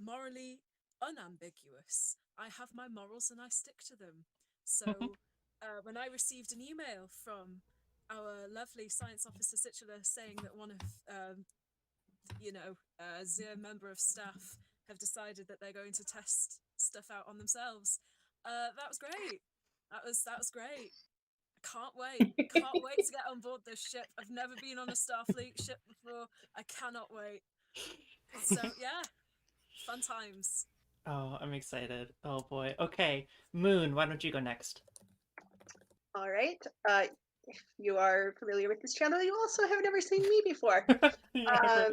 morally unambiguous. I have my morals and I stick to them. So when I received an email from our lovely science officer Situla saying that one of their member of staff have decided that they're going to test stuff out on themselves, that was great. That was great. I can't wait. Can't wait to get on board this ship. I've never been on a Starfleet ship before. I cannot wait. So yeah, fun times. Oh, I'm excited. Oh boy. Okay, Moon, why don't you go next? All right. If you are familiar with this channel, you also have never seen me before. Yeah,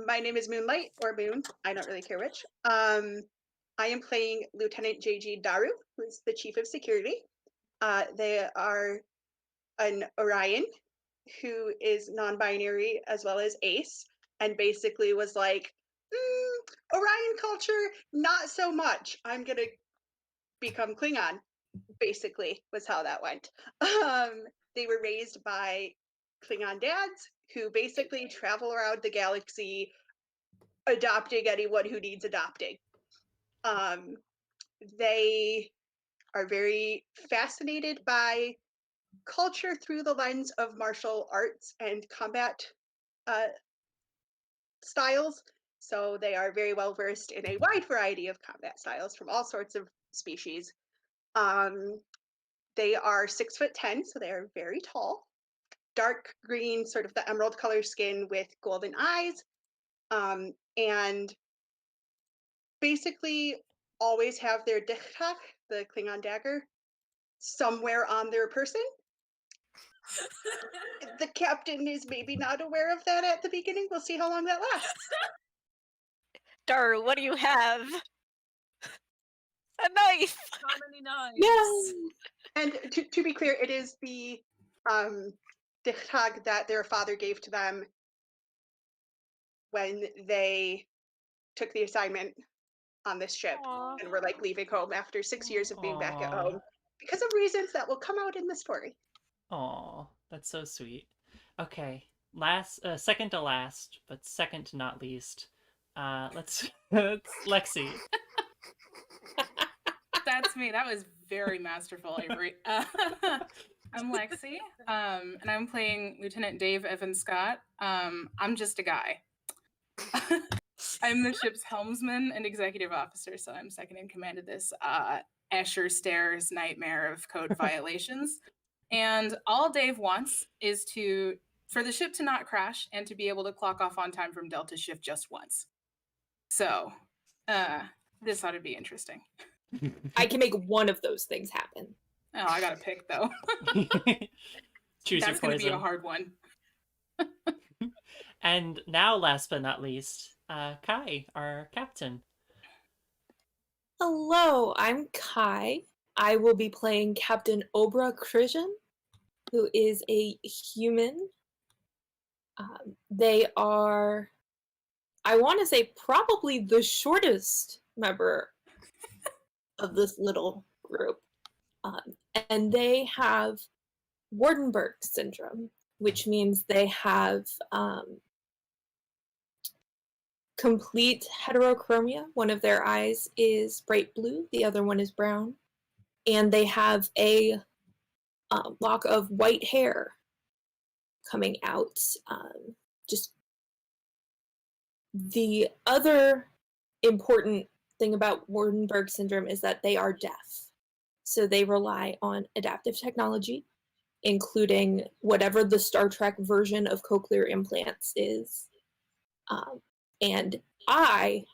My name is Moonlight, or Moon. I don't really care which. I am playing Lieutenant J.G. Daru, who is the Chief of Security. They are an Orion who is non-binary as well as ace, and basically was like, Orion culture, not so much. I'm gonna become Klingon, basically, was how that went. They were raised by Klingon dads who basically travel around the galaxy adopting anyone who needs adopting. They are very fascinated by culture through the lens of martial arts and combat styles. So they are very well versed in a wide variety of combat styles from all sorts of species. They are 6'10", so they are very tall. Dark green, sort of the emerald color skin with golden eyes, and basically always have their dichtak, the Klingon dagger, somewhere on their person. The captain is maybe not aware of that at the beginning. We'll see how long that lasts. Daru, what do you have? A knife! How many knives? No. And to be clear, it is the dichtag that their father gave to them when they took the assignment on this ship. Aww. And were like leaving home after 6 years of being back at Aw. home because of reasons that will come out in the story. Aw, that's so sweet. Okay, second to last, but second to not least. Let's Lexi. That's me. That was very masterful, Avery. I'm Lexi, and I'm playing Lieutenant Dave Evan Scott. I'm just a guy. I'm the ship's helmsman and executive officer, so I'm second in command of this Escher Stairs nightmare of code violations. And all Dave wants is for the ship to not crash and to be able to clock off on time from Delta shift just once. So, this ought to be interesting. I can make one of those things happen. Oh, I gotta pick though. Choose That's your gonna be poison. a hard one. And now, last but not least, Kai, our captain. Hello, I'm Kai. I will be playing Captain Obra Krijan, who is a human. They are, I want to say, probably the shortest member of this little group. And they have Wardenberg syndrome, which means they have complete heterochromia. One of their eyes is bright blue, the other one is brown. And they have a lock of white hair coming out. Just the other important thing about Wardenberg syndrome is that they are deaf. So they rely on adaptive technology, including whatever the Star Trek version of cochlear implants is. And I,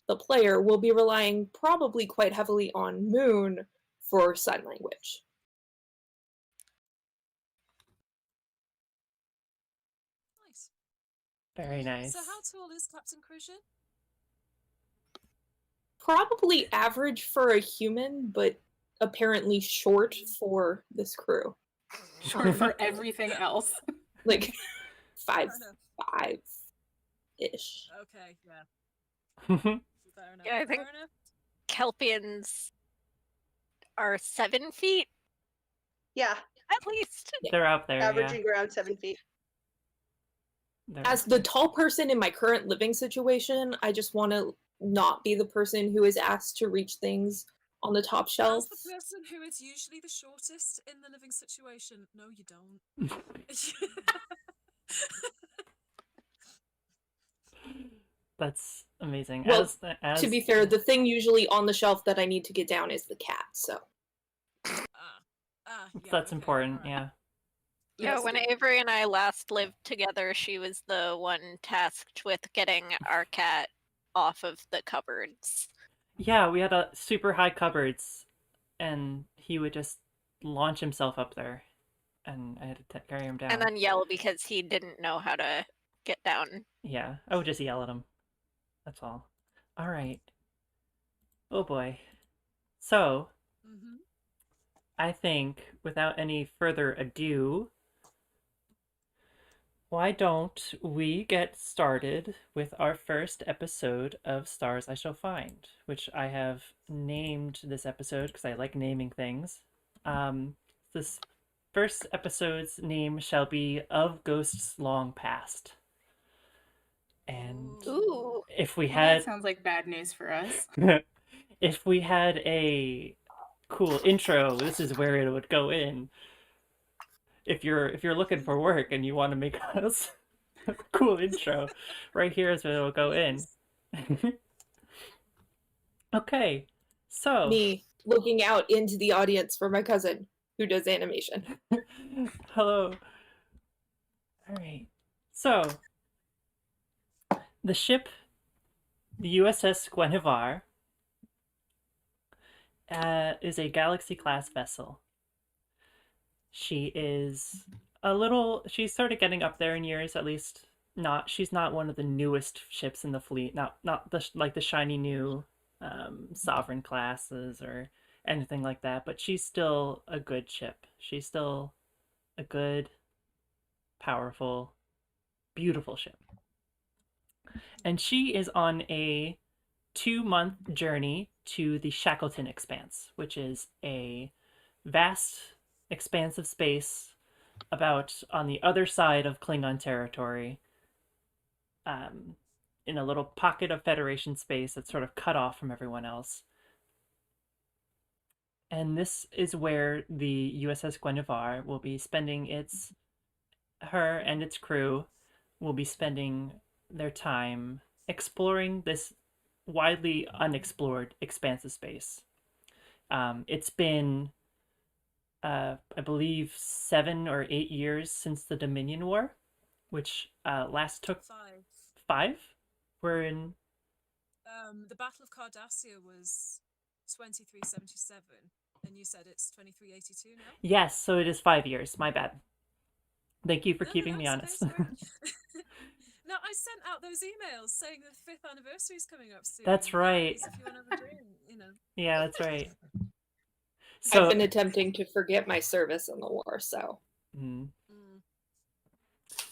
the player, will be relying probably quite heavily on Moon for sign language. Nice. Very nice. So how tall is Captain Crucian? Probably average for a human, but apparently short for this crew. Short for everything else. Like 5'5" Fair enough. ish. Okay, yeah. Fair enough. Yeah, I think- Fair enough. Kelpians are 7 feet, Yeah, at least. They're up there, averaging around 7 feet. yeah. As the tall person in my current living situation, I just want to not be the person who is asked to reach things on the top shelf. As the person who is usually the shortest in the living situation, no, you don't. That's amazing. Well, as To be fair, the thing usually on the shelf that I need to get down is the cat, so. Yeah, that's okay, important, alright. yeah. Yeah, Yes, when we- Avery and I last lived together, she was the one tasked with getting our cat off of the cupboards. Yeah, we had a super high cupboards, and he would just launch himself up there, and I had to carry him down. And then yell because he didn't know how to get down. Yeah, I would just yell at him. That's all. All right. Oh boy. So, Mm-hmm. I think without any further ado, why don't we get started with our first episode of Stars I Shall Find, which I have named this episode because I like naming things. This first episode's name shall be Of Ghosts Long Past. And Ooh. if we Well, had that sounds like bad news for us. if we had a cool intro, this is where it would go in. If you're looking for work and you want to make us a cool intro, right here is where it'll go in. Okay, so Me looking out into the audience for my cousin who does animation. hello. All right. So the ship, the USS Guinevere, is a Galaxy-class vessel. She is she started getting up there in years, at least. She's not one of the newest ships in the fleet, not the shiny new Sovereign classes or anything like that, but she's still a good ship. She's still a good, powerful, beautiful ship. And she is on a 2-month journey to the Shackleton Expanse, which is a vast expanse of space about on the other side of Klingon territory, in a little pocket of Federation space that's sort of cut off from everyone else. And this is where the USS Guinevere will be spending her and its crew will be spending their time exploring this widely unexplored expanse of space. It's been, I believe, 7 or 8 years since the Dominion War, which last took 5. We're in. The Battle of Cardassia was 2377, and you said it's 2382 now. Yes, so it is 5 years. My bad. Thank you for No, keeping me that's honest. okay, sorry. No, I sent out those emails saying the 5th anniversary is coming up soon. That's right. Guys, if you want to have a drink, you know. Yeah, that's right. I've been attempting to forget my service in the war, so. Mm. Mm.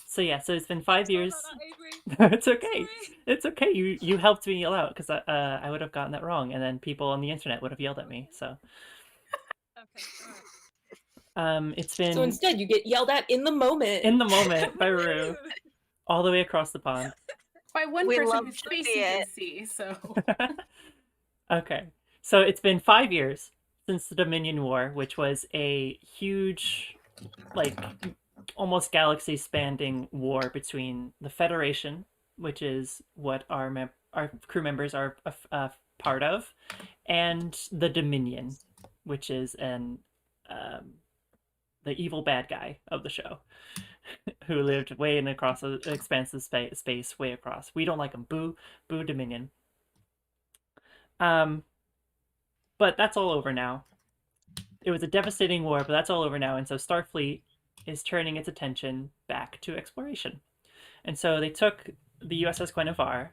So yeah, so it's been 5 Sorry years. about that, Avery. It's okay. Sorry. It's okay. You helped me yell out because I would have gotten that wrong, and then people on the internet would have yelled at me. So Okay, alright. it's been So instead, you get yelled at in the moment. in the moment by Rue, Woo! all the way across the pond. By one We person love whose to face see you can it. see, so. Okay, so it's been 5 years since the Dominion War, which was a huge, like, almost galaxy-spanning war between the Federation, which is what our crew members are a part of, and the Dominion, which is the evil bad guy of the show, who lived way in across an expansive space, way across. We don't like him. Boo, boo, Dominion. But that's all over now. It was a devastating war, but that's all over now, and so Starfleet is turning its attention back to exploration. And so they took the USS Guinevere,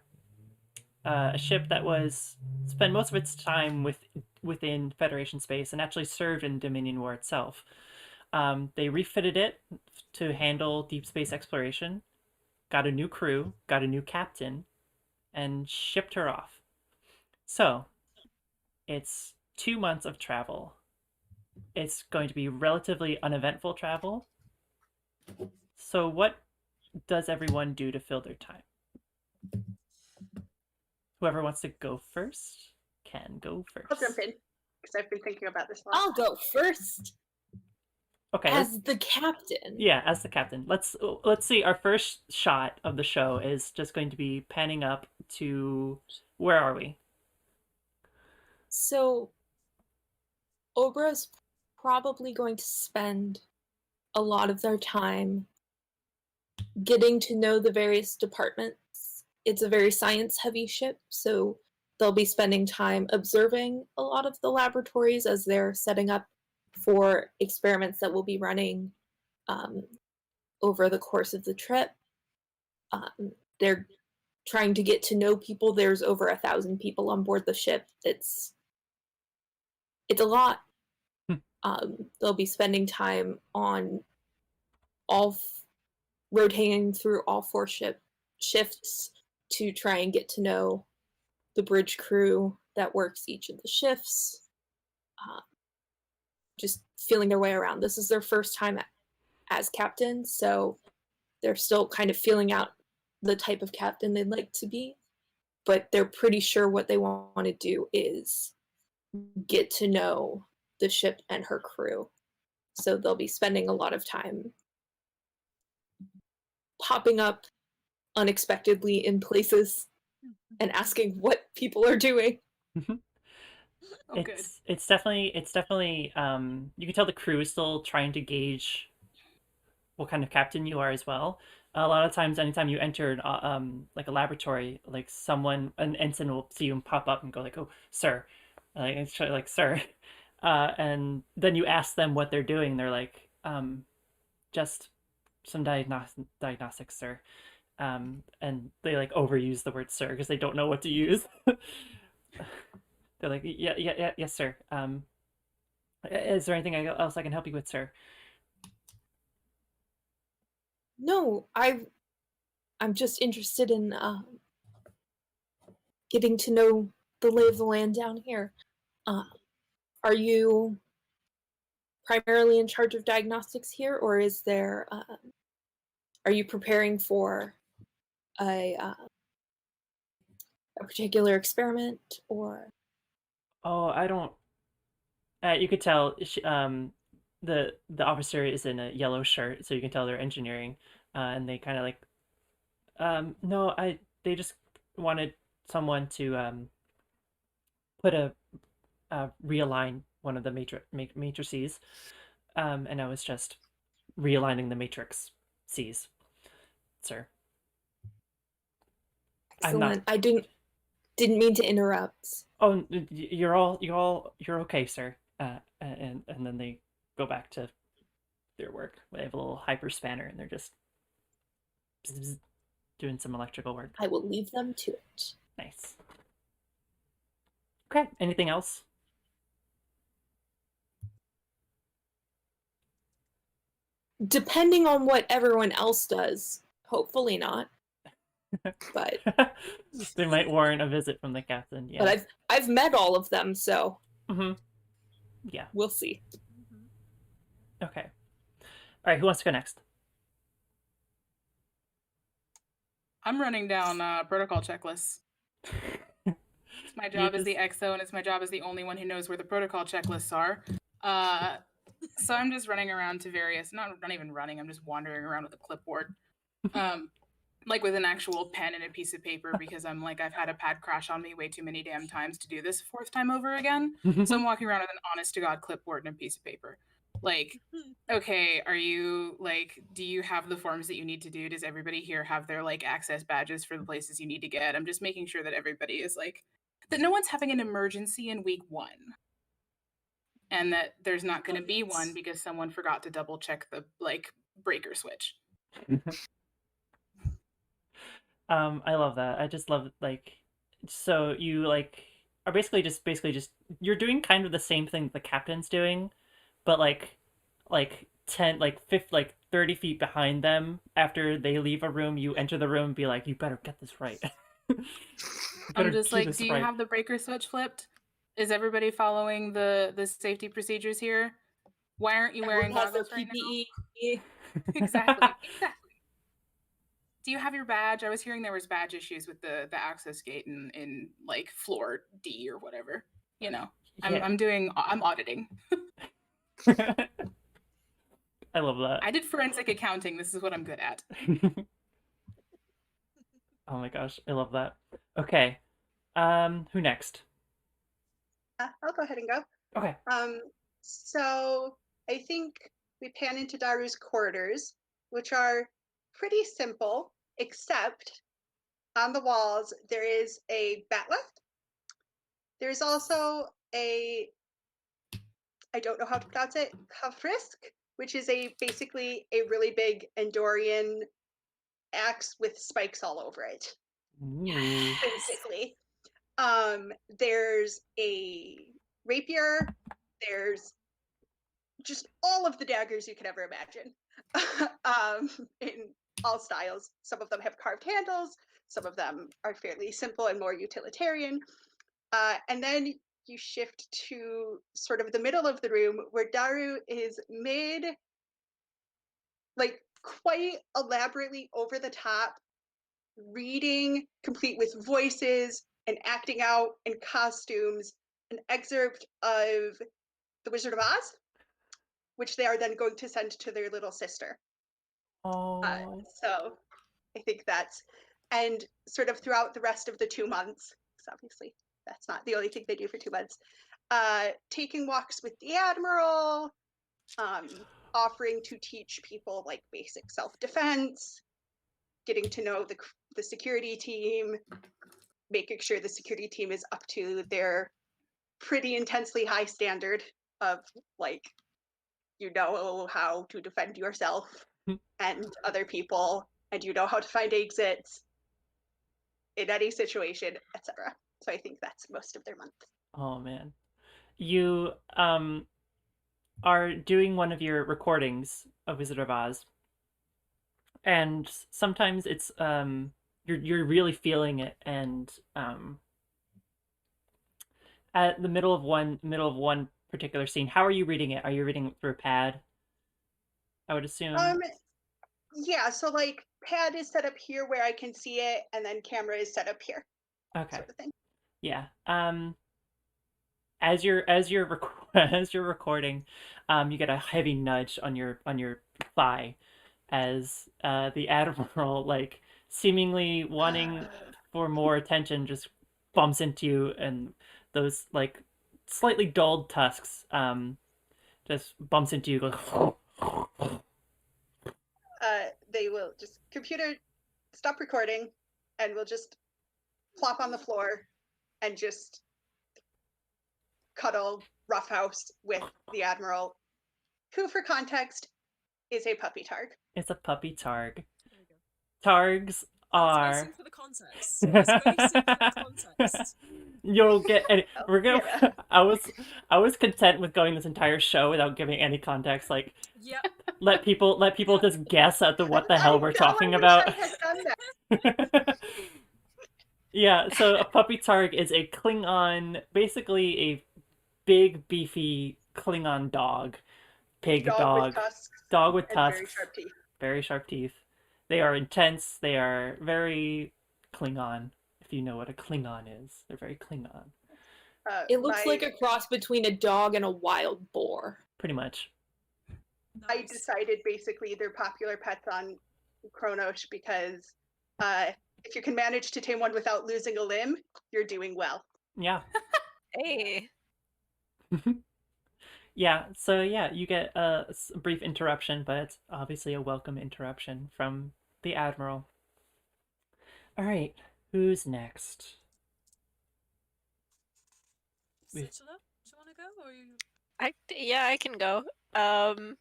a ship that spent most of its time within Federation space and actually served in Dominion War itself. They refitted it to handle deep space exploration, got a new crew, got a new captain, and shipped her off. So, it's 2 months of travel. It's going to be relatively uneventful travel. So what does everyone do to fill their time? Whoever wants to go first can go I'll jump first. in because I've been thinking about this a lot. I'll go first Okay. as the captain. Yeah, as the captain. Let's see. Our first shot of the show is just going to be panning up to where are we? So Obra's probably going to spend a lot of their time getting to know the various departments. It's a very science-heavy ship, so they'll be spending time observing a lot of the laboratories as they're setting up for experiments that will be running over the course of the trip. They're trying to get to know people. There's over 1,000 people on board the ship. It's a lot. They'll be spending time on rotating through all 4 shifts to try and get to know the bridge crew that works each of the shifts. Just feeling their way around. This is their first time as captain, so they're still kind of feeling out the type of captain they'd like to be, but they're pretty sure what they want to do is get to know the ship and her crew. So they'll be spending a lot of time popping up unexpectedly in places and asking what people are doing. Oh, good. It's definitely you can tell the crew is still trying to gauge what kind of captain you are as well. A lot of times, anytime you enter like a laboratory, like an ensign will see you and pop up and go like, "Oh, sir," like it's like, "Sir," and then you ask them what they're doing. They're like, "Just some diagnostics, sir," and they like overuse the word "sir" because they don't know what to use. They're like, "Yeah, yes, sir. Is there anything else I can help you with, sir?" No, I'm just interested in getting to know the lay of the land down here. Are you primarily in charge of diagnostics here, or is there? Are you preparing for a particular experiment, or? Oh, I don't. You could tell the officer is in a yellow shirt, so you can tell they're engineering, and they kind of like, no, they just wanted someone to put realign one of the matrices, and I was just realigning the matrix C's, sir. Excellent. I didn't mean to interrupt. Oh, you're okay, sir. And then they go back to their work. They have a little hyper spanner, and they're just doing some electrical work. I will leave them to it. Nice. Okay. Anything else? Depending on what everyone else does, hopefully not. But they might warrant a visit from the captain. Yeah. But I've met all of them, so yeah, we'll see. Okay. All right. Who wants to go next? I'm running down protocol checklists. My job is the XO, and it's my job as the only one who knows where the protocol checklists are. So I'm just running around to various, not even running, I'm just wandering around with a clipboard. Like with an actual pen and a piece of paper, because I'm like, I've had a pad crash on me way too many damn times to do this 4th time over again. So I'm walking around with an honest to God clipboard and a piece of paper. Like, okay, are you like, do you have the forms that you need to do? Does everybody here have their like access badges for the places you need to get? I'm just making sure that everybody is like, that no one's having an emergency in week 1. And that there's not going to be one because someone forgot to double check the like breaker switch. I love that. I just love like, so you like are basically just you're doing kind of the same thing the captain's doing, but like 10 like 50 like 30 feet behind them. After they leave a room, you enter the room and be like, you better get this right. I'm just like, do you have the breaker switch flipped? Is everybody following the safety procedures here? Why aren't you wearing goggles right now? PPE? Exactly. do you have your badge? I was hearing there was badge issues with the access gate in like floor D or whatever. You know, Yeah. I'm auditing. I love that. I did forensic accounting. This is what I'm good at. Oh my gosh, I love that. Okay. Who next? I'll go ahead and go. Okay. So I think we pan into Daru's quarters, which are pretty simple, except on the walls there is a bat'leth. There's also I don't know how to pronounce it, kafrisk, which is basically a really big Andorian axe with spikes all over it. Ooh. Basically. There's a rapier, there's just all of the daggers you could ever imagine. In all styles. Some of them have carved handles, some of them are fairly simple and more utilitarian. And then you shift to sort of the middle of the room where Daru is like quite elaborately over the top, reading, complete with voices and acting out in costumes, an excerpt of The Wizard of Oz, which they are then going to send to their little sister. Oh. So I think and sort of throughout the rest of the 2 months, because obviously that's not the only thing they do for 2 months, taking walks with the Admiral, offering to teach people like basic self-defense, getting to know the security team, making sure the security team is up to their pretty intensely high standard of like, you know how to defend yourself and other people, and you know how to find exits in any situation, etc. So I think that's most of their month. Oh man. You are doing one of your recordings of Wizard of Oz, and sometimes it's you're really feeling it, and at the middle of one particular scene, how are you reading it? Are you reading it through a pad? I would assume. Yeah, so like pad is set up here where I can see it, and then camera is set up here. Okay. Sort of thing. Yeah. As you're as you're recording, you get a heavy nudge on your thigh as the Admiral, like seemingly wanting for more attention, just bumps into you, and those like slightly dulled tusks just bumps into you, goes They will just computer stop recording, and we'll just plop on the floor and just cuddle roughhouse with the Admiral, who, for context, is a puppy targ. It's a puppy targ. There we go. Targs are Spacing for the context. Spacing for the context. You'll get any we're gonna Yeah. I was content with going this entire show without giving any context, like Yep. let people just guess at what the hell I we're know, talking I about. wish I had done that. Yeah, so a puppy targ is a Klingon, basically a big beefy Klingon dog. Pig dog. With tusks. Dog with And tusks. very sharp teeth. Very sharp teeth. They are intense. They are very Klingon, if you know what a Klingon is. They're very Klingon. It looks like a cross between a dog and a wild boar. Pretty much. I Nice. decided basically they're popular pets on Kronos because if you can manage to tame one without losing a limb, you're doing well. Yeah. Hey. Yeah, so yeah, you get a brief interruption, but it's obviously a welcome interruption from the Admiral. All right, who's next? Situla, do you want to go, or you? I can go. I'm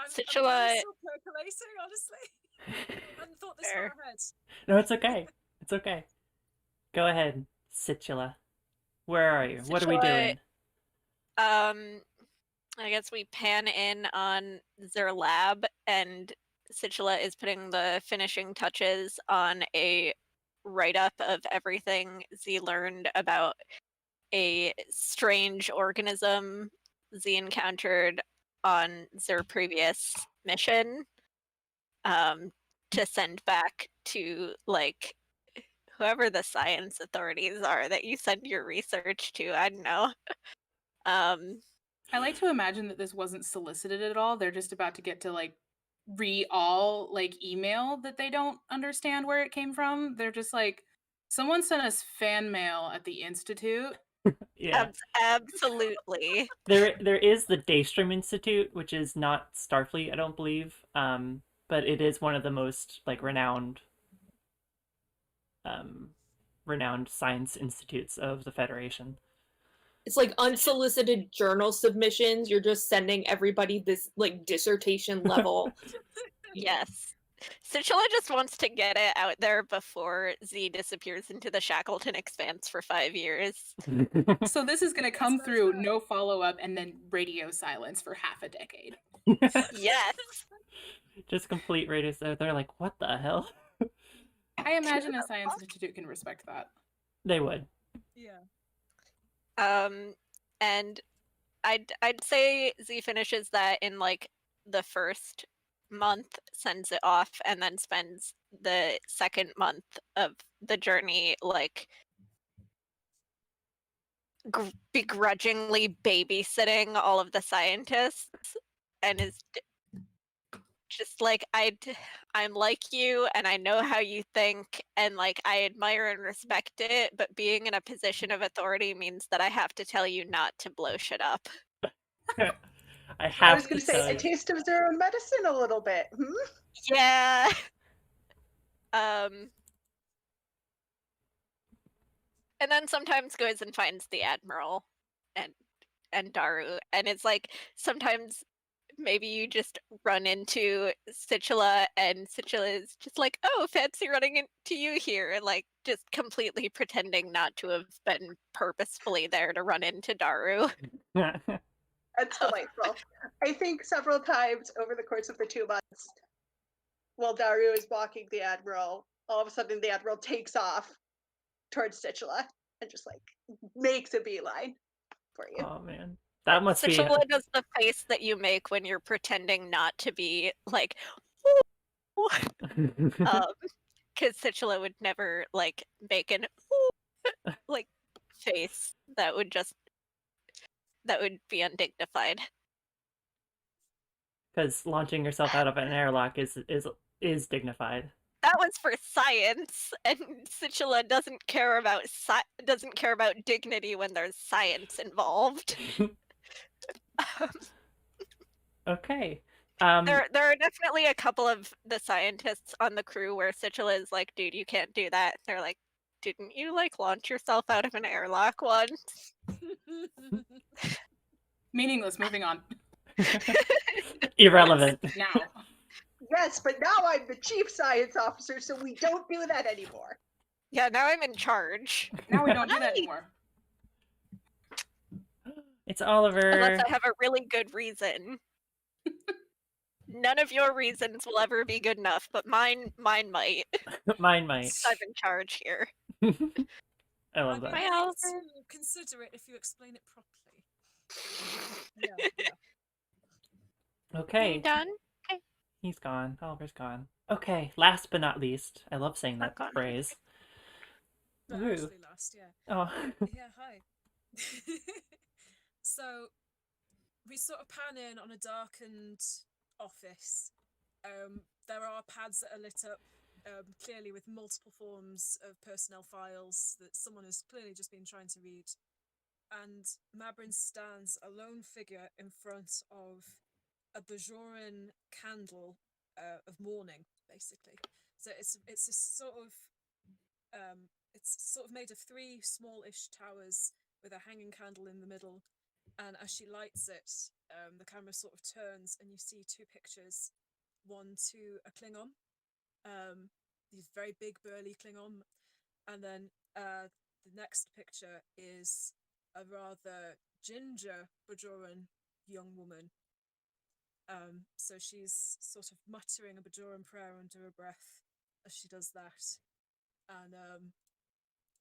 Situla- still percolating, honestly. I hadn't thought this Fair. far ahead. No, it's okay. It's okay. Go ahead, Situla. Where are you? What are we Situla, doing? I guess we pan in on their lab, and Situla is putting the finishing touches on a write-up of everything Z learned about a strange organism Z encountered on their previous mission. to send back to like whoever the science authorities are that you send your research to. I don't know. I like to imagine that this wasn't solicited at all. They're just about to get to like all like email that they don't understand where it came from. They're just like, someone sent us fan mail at the Institute. Yeah. Absolutely. There is the Daystrom Institute, which is not Starfleet, I don't believe. But it is one of the most like renowned science institutes of the Federation. It's like unsolicited journal submissions. You're just sending everybody this like dissertation level. Yes. Situla just wants to get it out there before Z disappears into the Shackleton Expanse for 5 years. So this is going to come through, no follow-up, and then radio silence for half a decade. Yes. Just complete radio. They're like, what the hell? I imagine a science institute can respect that. They would. Yeah. And I'd say Z finishes that in like the first month, sends it off, and then spends the second month of the journey like begrudgingly babysitting all of the scientists, and is just like, I'm like you, and I know how you think, and like I admire and respect it, but being in a position of authority means that I have to tell you not to blow shit up. I was going to say, a taste of their own medicine a little bit. Yeah. And then sometimes goes and finds the Admiral and Daru, and it's like sometimes maybe you just run into Situla, and Situla is just like, oh, fancy running into you here, and like just completely pretending not to have been purposefully there to run into Daru. That's delightful. I think several times over the course of the 2 months, while Daru is walking the Admiral, all of a sudden the Admiral takes off towards Situla and just like makes a beeline for you. Oh man. That must be. Situla does the face that you make when you're pretending not to be like, because Situla would never like make an like face that would be undignified. Because launching yourself out of an airlock is dignified. That was for science, and Situla doesn't care about dignity when there's science involved. Okay. There are definitely a couple of the scientists on the crew where Situla is like, dude, you can't do that. They're like, didn't you like launch yourself out of an airlock once? Meaningless, moving on. Irrelevant. Now. Yes, but now I'm the chief science officer, so we don't do that anymore. Yeah, now I'm in charge. Now we don't do that anymore. It's Oliver. Unless I have a really good reason. None of your reasons will ever be good enough, but mine might. Mine might. I'm in charge here. I love that. I'll consider it if you explain it properly. Yeah. Okay. Done? He's gone. Oliver's gone. Okay. Last but not least. I love saying that phrase. But Ooh. actually last, yeah. Oh. Yeah, hi. So we sort of pan in on a darkened office. There are pads that are lit up, clearly with multiple forms of personnel files that someone has clearly just been trying to read. And Mabrin stands a lone figure in front of a Bajoran candle of mourning, basically. So it's a sort of made of 3 smallish towers with a hanging candle in the middle. And as she lights it, the camera sort of turns and you see 2 pictures. One to a Klingon, these very big burly Klingon, and then the next picture is a rather ginger Bajoran young woman. So she's sort of muttering a Bajoran prayer under her breath as she does that. And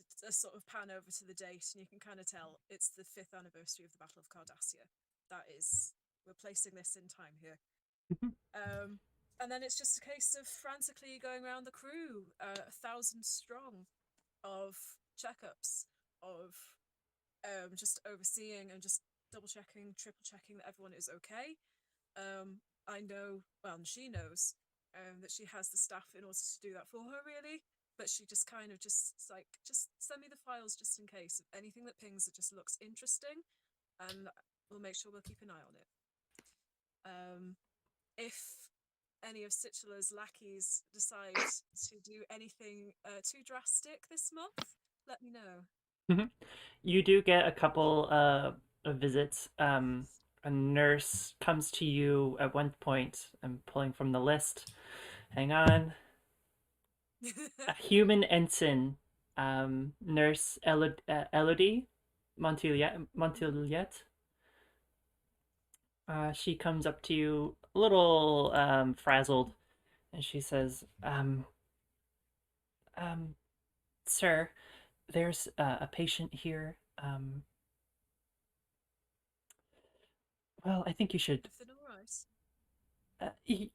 it's a sort of pan over to the date, and you can kind of tell it's the 5th anniversary of the Battle of Cardassia. We're placing this in time here. And then it's just a case of frantically going around the crew, 1,000 strong, of checkups, of just overseeing and just double checking, triple checking that everyone is okay. I know, well, and she knows that she has the staff in order to do that for her, really. But she just kind of just send me the files just in case of anything that pings that just looks interesting, and we'll make sure we'll keep an eye on it. If any of Situla's lackeys decide to do anything too drastic this month, let me know. You do get a couple of visits. A nurse comes to you at one point. I'm pulling from the list. Hang on. A human ensign, Nurse Elodie Montiliet. She comes up to you a little frazzled, and she says, sir, there's a patient here. Well, I think you should. Everything all right?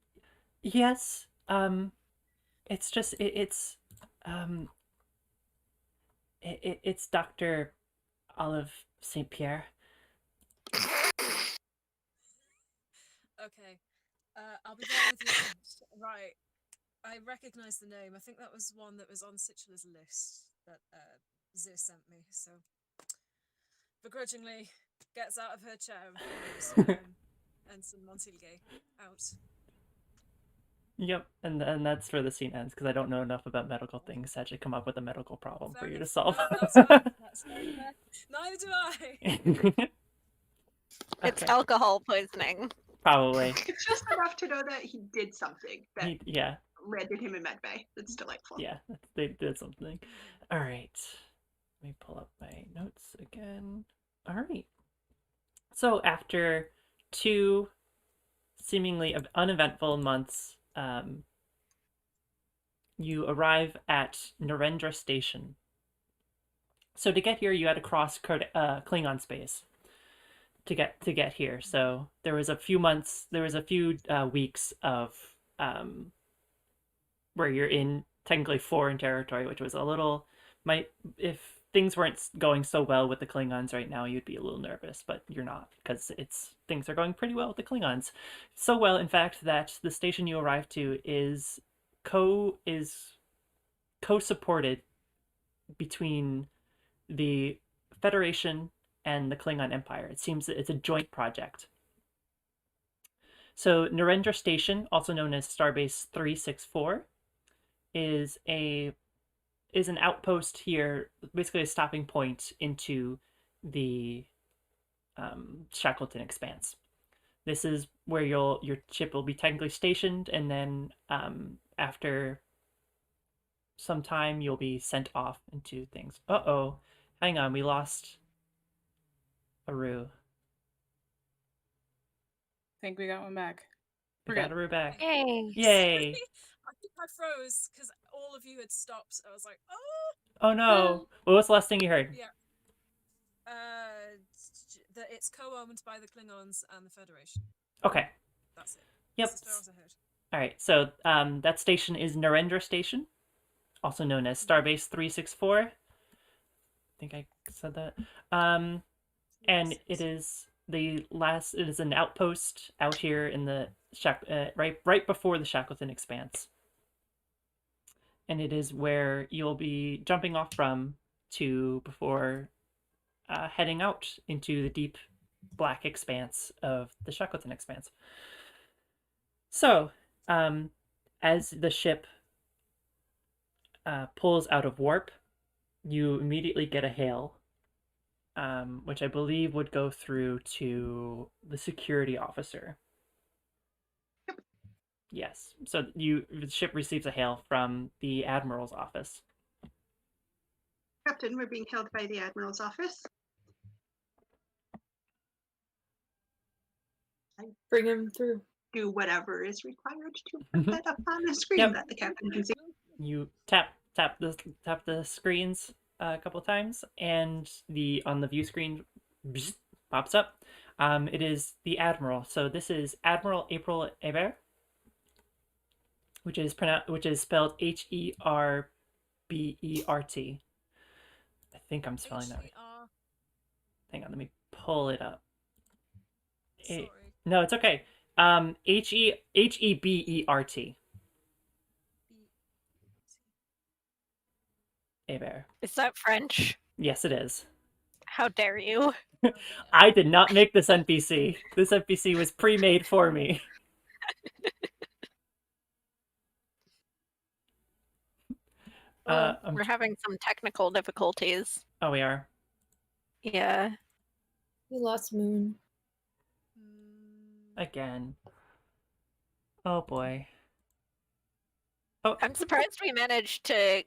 Yes. It's just it's Dr. Olive St. Pierre. Okay. I'll be there with you. Right. I recognise the name. I think that was one that was on Situla's list that Zir sent me. So, begrudgingly, gets out of her chair and follows Ensign Montilgay out. Yep, and that's where the scene ends, because I don't know enough about medical things to actually come up with a medical problem for you to solve. That's fair. That's fair. Neither do I. It's Okay. alcohol poisoning. Probably. It's just enough to know that he did something that Yeah, landed him in medbay. That's delightful. yeah, they did something. All right, let me pull up my notes again. All right. So after 2 seemingly uneventful months, you arrive at Narendra Station. So to get here, you had to cross Klingon space to get here. So there was a few weeks of where you're in technically foreign territory, which was a little if things weren't going so well with the Klingons right now, you'd be a little nervous, but you're not, because things are going pretty well with the Klingons. So well, in fact, that the station you arrive to is co-supported between the Federation and the Klingon Empire. It seems that it's a joint project. So Narendra Station, also known as Starbase 364, is an outpost here, basically a stopping point into the Shackleton Expanse. This is where your ship will be technically stationed, and then after some time you'll be sent off into things. Uh-oh. Hang on, we lost Aru. I think we got one back. We We're got good. Aru back. Yay. Yay! I think I froze because all of you had stopped. I was like, oh! Oh no! What was the last thing you heard? Yeah. That it's co-owned by the Klingons and the Federation. Okay. That's it. Yep. That's as far as I heard. All right. So that station is Narendra Station, also known as Starbase 364. I think I said that. And it is an outpost out here in the right before the Shackleton Expanse. And it is where you'll be jumping off from before heading out into the deep black expanse of the Shackleton Expanse. So, as the ship pulls out of warp, you immediately get a hail, which I believe would go through to the security officer. Yep. Yes. So the ship receives a hail from the Admiral's office. Captain, we're being held by the Admiral's office. Bring him through. Do whatever is required to put that up on the screen Yep. that the captain can see. You tap the screens a couple times, and on the view screen pops up. It is the Admiral. So this is Admiral April Hebert. which is spelled Herbert. I think I'm spelling that right. H-E-R. Hang on, let me pull it up. Sorry. No, it's okay. Hebert. Hebert. Is that French? Yes, it is. How dare you? I did not make this NPC. This NPC was pre-made for me. We're having some technical difficulties. Oh, we are. Yeah. We lost Moon. Again. Oh boy. Oh, I'm surprised we managed to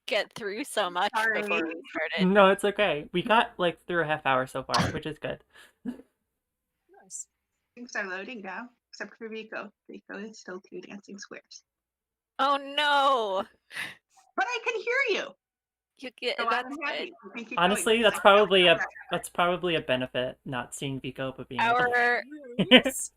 get through so much Sorry. before we started. no, it's okay. We got like through a half hour so far, which is good. Nice. Things are loading now, except for Rico. Rico is still 2 dancing squares. Oh no! But I can hear you. You get So that's I'm good. happy. We can keep Honestly, going. that's probably a benefit, not seeing Vico but being able to... Yes.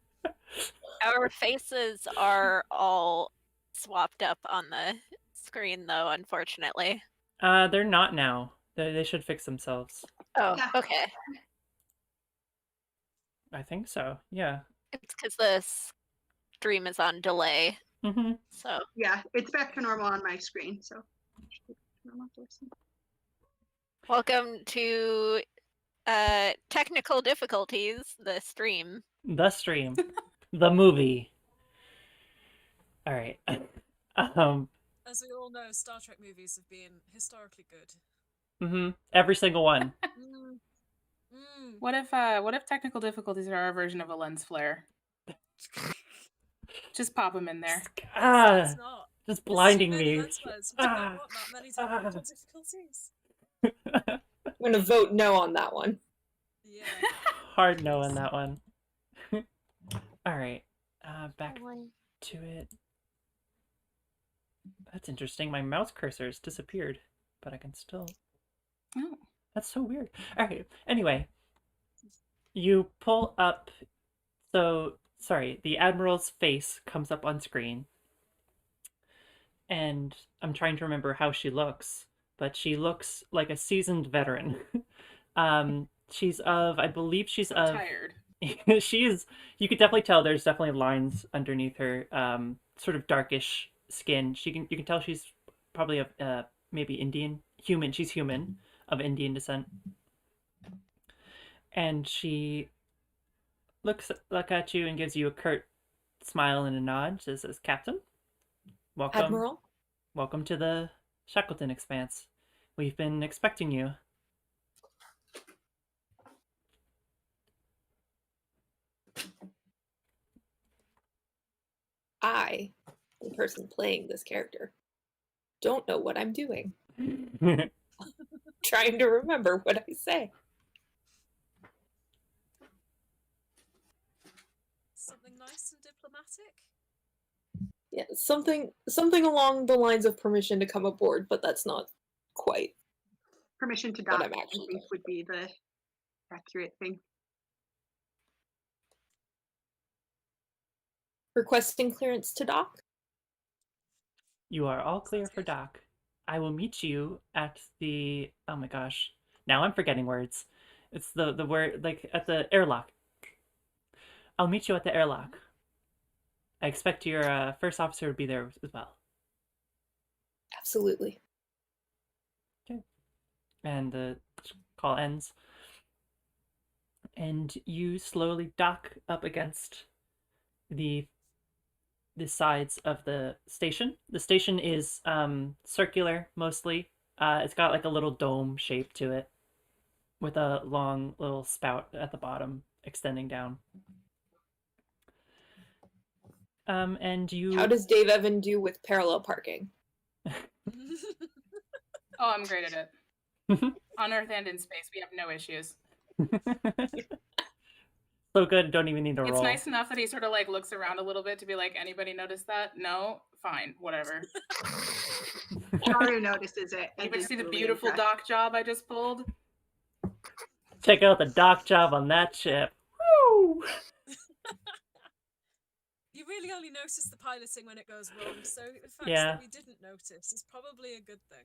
Our faces are all swapped up on the screen, though. Unfortunately. They're not now. They should fix themselves. Oh, Yeah. okay. I think so. Yeah. It's because the stream is on delay. Mm-hmm. So Yeah, it's back to normal on my screen. So. Normal to listen. welcome to technical difficulties. The stream. The stream. The movie. All right. As we all know, Star Trek movies have been historically good. Every single one. Mm. Mm. What if technical difficulties are our version of a lens flare? Just pop them in there. It's not. Just There's too blinding many me. lens flares. We do not want that many technical difficulties. I'm going to vote no on that one. Yeah. Hard no on that one. All right. Back to it. That's interesting. My mouse cursor's disappeared, but I can still... Oh. That's so weird. All right. Anyway, you pull up... So, sorry, the Admiral's face comes up on screen. And I'm trying to remember how she looks, but she looks like a seasoned veteran. I believe she's So of... tired. You could definitely tell there's definitely lines underneath her, sort of darkish skin. You can tell she's probably of maybe human. She's human, of Indian descent. And she looks at you and gives you a curt smile and a nod. She says, "Captain, welcome. Admiral? Welcome to the Shackleton Expanse. We've been expecting you." I, the person playing this character, don't know what I'm doing. Trying to remember what I say. Something nice and diplomatic? Yeah, something along the lines of permission to come aboard, but that's not quite. Permission to What dock, I'm I actually think, would be the accurate thing. Requesting clearance to dock? You are all clear Sounds for good. dock. I will meet you at the... Oh my gosh. Now I'm forgetting words. It's the word, like, at the airlock. I'll meet you at the airlock. I expect your first officer to be there as well. Absolutely. And the call ends. And you slowly dock up against the sides of the station. The station is circular mostly. It's got like a little dome shape to it with a long little spout at the bottom extending down. And you... How does Dave Evan do with parallel parking? Oh, I'm great at it. On Earth and in space, we have no issues. So good, don't even need to It's roll. nice enough that he sort of like looks around a little bit to be like, anybody notice that? No? Fine, whatever. Haru notices it. and Anybody is see the really beautiful impressed. dock job I just pulled? Check out the dock job on that ship. Woo! You really are rarely notice the piloting when it goes wrong, so the fact Yeah. that we didn't notice is probably a good thing.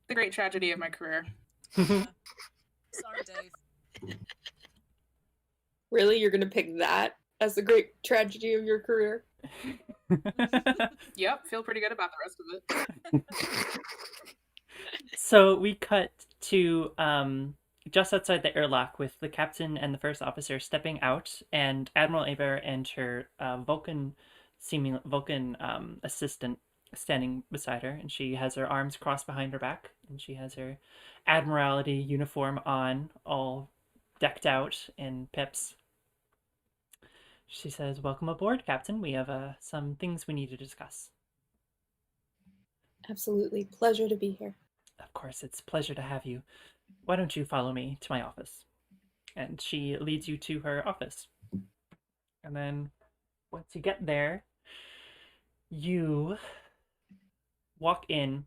The great tragedy of my career. Yeah. Sorry, Dave. Really? You're going to pick that as the great tragedy of your career? Yep, feel pretty good about the rest of it. So we cut to just outside the airlock with the captain and the first officer stepping out, and Admiral Aber and her Vulcan assistant standing beside her, and she has her arms crossed behind her back, and she has her Admiralty uniform on, all decked out in pips. She says, "Welcome aboard, Captain. We have some things we need to discuss." Absolutely. Pleasure to be here. Of course, it's a pleasure to have you. Why don't you follow me to my office? And she leads you to her office. And then once you get there, you walk in,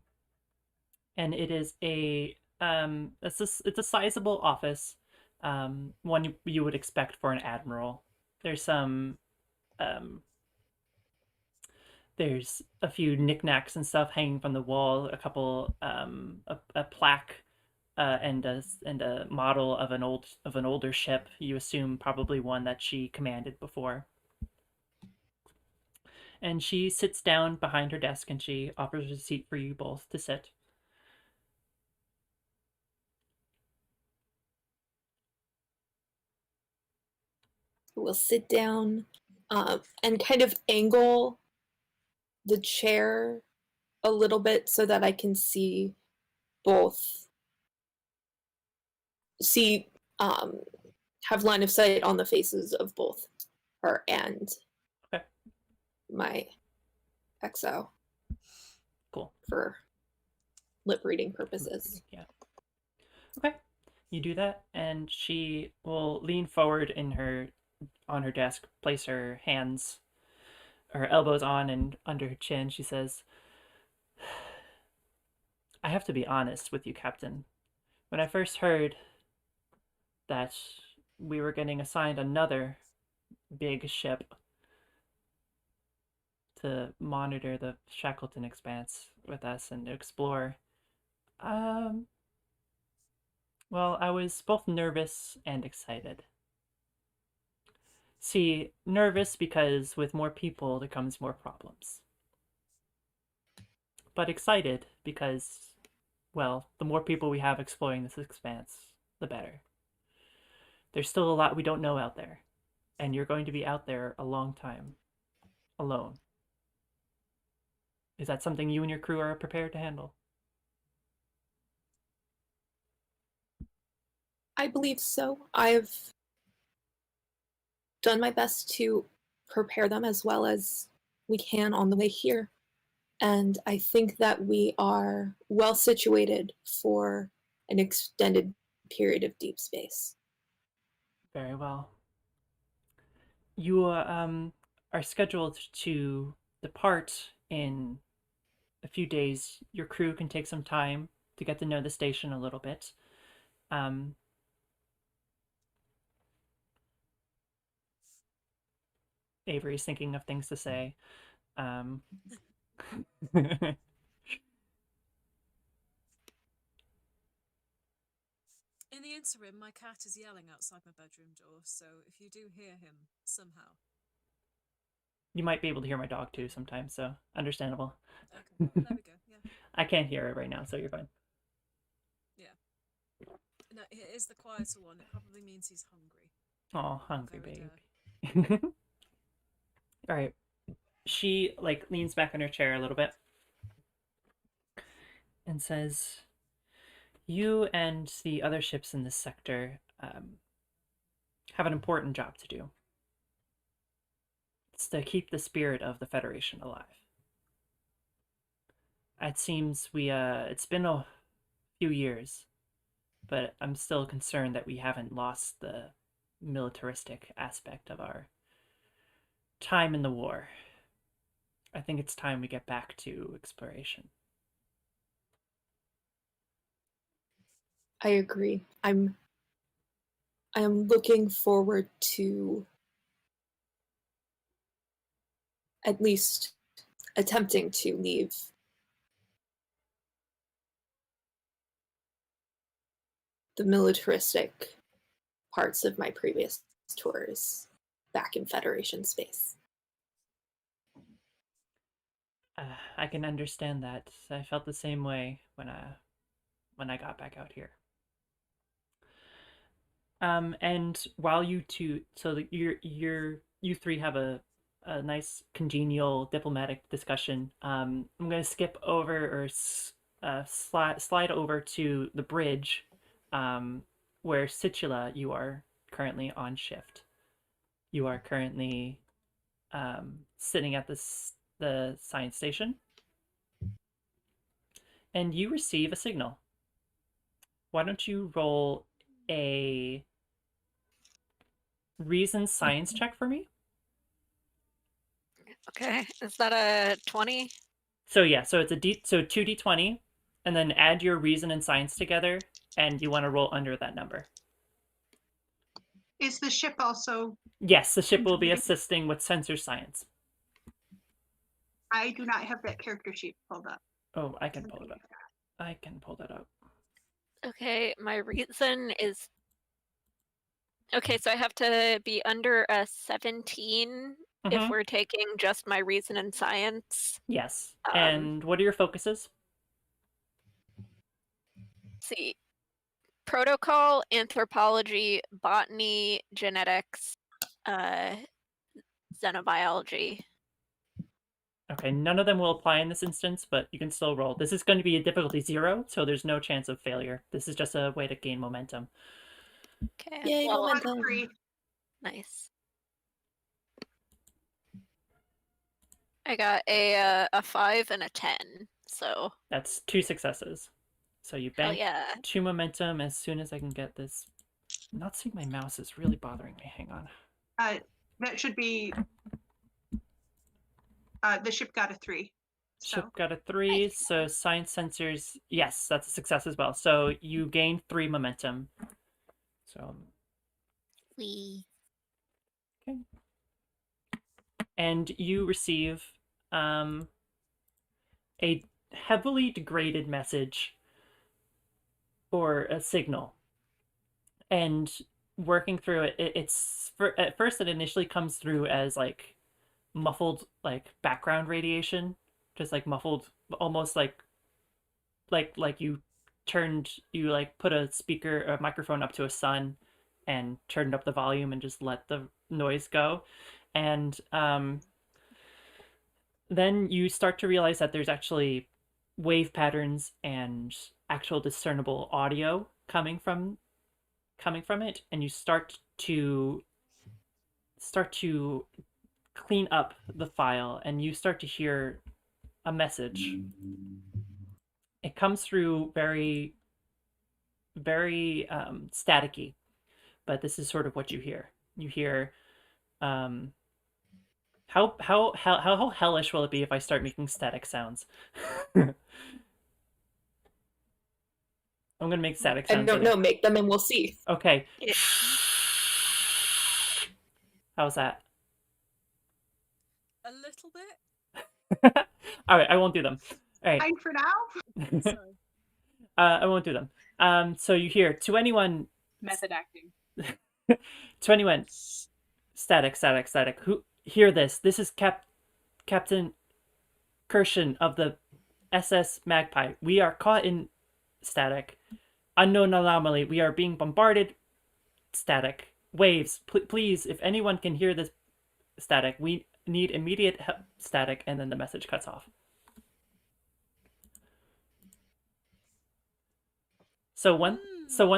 and it is it's a sizable office, one you would expect for an admiral. There's some there's a few knickknacks and stuff hanging from the wall, a couple a plaque and a model of an older ship. You assume probably one that she commanded before. And she sits down behind her desk and she offers a seat for you both to sit. We'll sit down and kind of angle the chair a little bit so that I can see both. Have line of sight on the faces of both her and Okay. my XO. Cool. For lip reading purposes. Yeah. Okay. You do that, and she will lean forward on her desk, place her elbows on and under her chin. She says, "I have to be honest with you, Captain. When I first heard that we were getting assigned another big ship to monitor the Shackleton Expanse with us and explore, well, I was both nervous and excited. See, nervous because with more people there comes more problems. But excited because, well, the more people we have exploring this expanse, the better. There's still a lot we don't know out there, and you're going to be out there a long time, alone. Is that something you and your crew are prepared to handle?" I believe so. I've done my best to prepare them as well as we can on the way here. And I think that we are well situated for an extended period of deep space. Very well. You are scheduled to depart in a few days. Your crew can take some time to get to know the station a little bit. Avery's thinking of things to say. In the interim, my cat is yelling outside my bedroom door, so if you do hear him somehow. You might be able to hear my dog too sometimes, so understandable. Okay, there we go, yeah. I can't hear it right now, so you're fine. Yeah. No, it is the quieter one. It probably means he's hungry. Oh, hungry Very baby. All right. She leans back in her chair a little bit and says, "You and the other ships in this sector have an important job to do. It's to keep the spirit of the Federation alive. It seems it's been a few years, but I'm still concerned that we haven't lost the militaristic aspect of our time in the war. I think it's time we get back to exploration." I agree. I am looking forward to at least attempting to leave the militaristic parts of my previous tours back in Federation space. I can understand that. I felt the same way when I got back out here. And while you two, so that you three have a nice congenial diplomatic discussion. I'm gonna skip over or slide over to the bridge, where Situla, you are currently on shift. You are currently sitting at the science station, and you receive a signal. Why don't you roll a reason science check for me? Okay, is that a 20? So yeah, so it's so 2d20, and then add your reason and science together, and you want to roll under that number. Is the ship also? Yes, the ship will be assisting with sensor science. I do not have that character sheet pulled up. Oh, I can pull it up. I can pull that up. Okay, my reason is... Okay, so I have to be under a 17 if Mhm. we're taking just my reason and science. Yes. And what are your focuses? Let's see. Protocol, anthropology, botany, genetics, xenobiology. Okay, none of them will apply in this instance, but you can still roll. This is going to be a difficulty 0, so there's no chance of failure. This is just a way to gain momentum. Okay. Yay, well, momentum. nice. I got a 5 and a 10, so... That's 2 successes. So you Hell bank yeah. 2 momentum as soon as I can get this. Not seeing my mouse is really bothering me. Hang on. That should be. The ship got a 3. Ship got a 3, so science sensors, yes, that's a success as well. So you gain 3 momentum. So okay. And you receive a heavily degraded message or a signal. And working through it, at first it initially comes through as like muffled like background radiation, just like muffled, almost like you like put a microphone up to a sun and turned up the volume and just let the noise go. And then you start to realize that there's actually wave patterns and actual discernible audio coming from it, and you start to clean up the file, and you start to hear a message. It comes through very staticky, but this is sort of what you hear. You hear how hellish will it be if I start making static sounds? I'm gonna make static sounds. I don't know, make them and we'll see. Okay. How's that? A little bit. All right, I won't do them. All right. Fine for now. Sorry. I won't do them. So you hear to anyone. Method acting. To anyone. Static. Who hear this? This is Captain Kirshen of the SS Magpie. We are caught in static. Unknown anomaly. We are being bombarded. Static. Waves. Please, if anyone can hear this static, we need immediate help. Static, and then the message cuts off. So one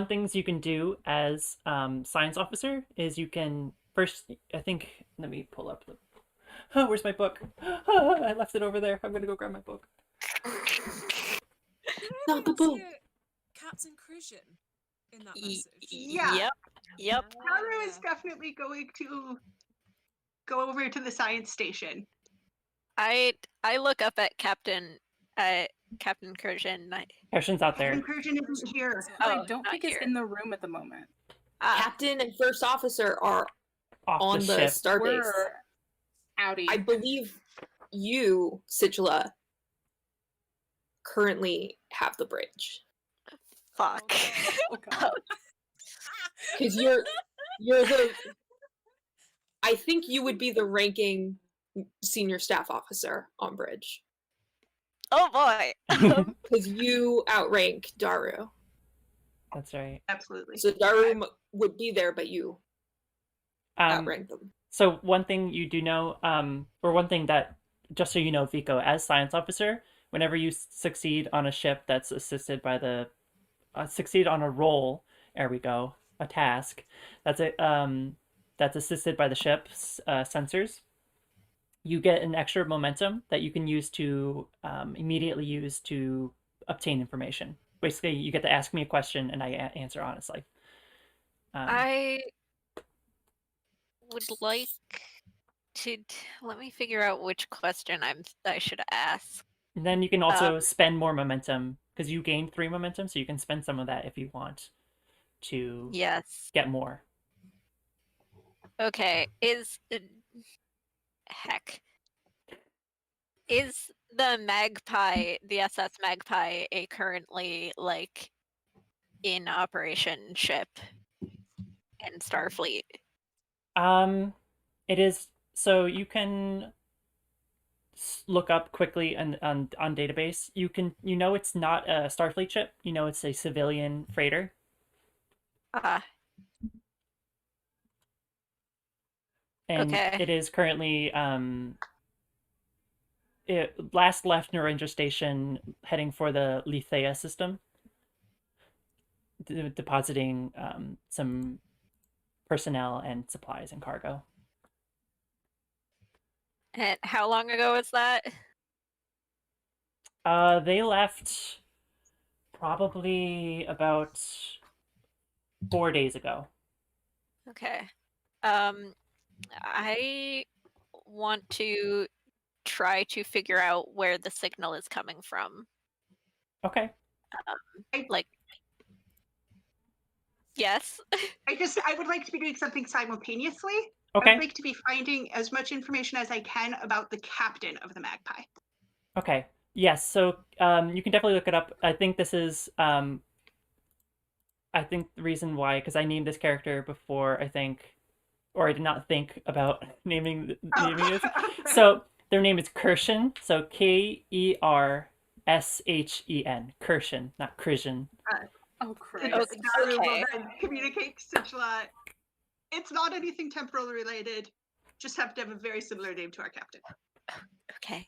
things you can do as science officer is you can first, I think, let me pull up the, where's my book? I left it over there. I'm gonna go grab my book. Not the book. Captain Crucian in that message. Yeah. Yep. Daru is definitely going to go over to the science station. I look up at Captain Kirshen. Kirshen's out there. Incursion isn't here. I Oh, don't not think it's here. in the room at the moment. Captain and first officer are Off on the the ship. starbase. We're outie. I believe you, Situla, currently have the bridge. Fuck. Oh god. Because you're the I think you would be the ranking senior staff officer on bridge. Oh boy. Because you outrank Daru. That's right. Absolutely. So Daru would be there, but you outrank them. So one thing you do know, or one thing that, just so you know, Vico, as science officer, whenever you succeed on a ship that's assisted by the, succeed on a role, there we go, a task, that's that's assisted by the ship's sensors, you get an extra momentum that you can use to immediately use to obtain information. Basically, you get to ask me a question and I answer honestly. I would like to let me figure out which question I should ask. And then you can also spend more momentum because you gained 3 momentum, so you can spend some of that if you want to Yes. get more. Okay. Heck. Is the Magpie, the SS Magpie, a currently like in operation ship in Starfleet? It is, so you can look up quickly on database. You know it's not a Starfleet ship. You know it's a civilian freighter. And Okay. it is currently it last left Narendra Station heading for the Lithea system, depositing some personnel and supplies and cargo. And how long ago was that? They left probably about 4 days ago. Okay. I want to try to figure out where the signal is coming from. Okay. Like, yes. I would like to be doing something simultaneously. Okay. I would like to be finding as much information as I can about the captain of the Magpie. Okay. Yes. So you can definitely look it up. I think this is I think the reason why, because I named this character before, I think, or I did not think about naming it. So their name is Kershen. So Kershen. Kershen, not Krishan. Oh Christ. And Daru will Okay. then communicate to Situla. It's not anything temporal related. Just have to have a very similar name to our captain. Okay.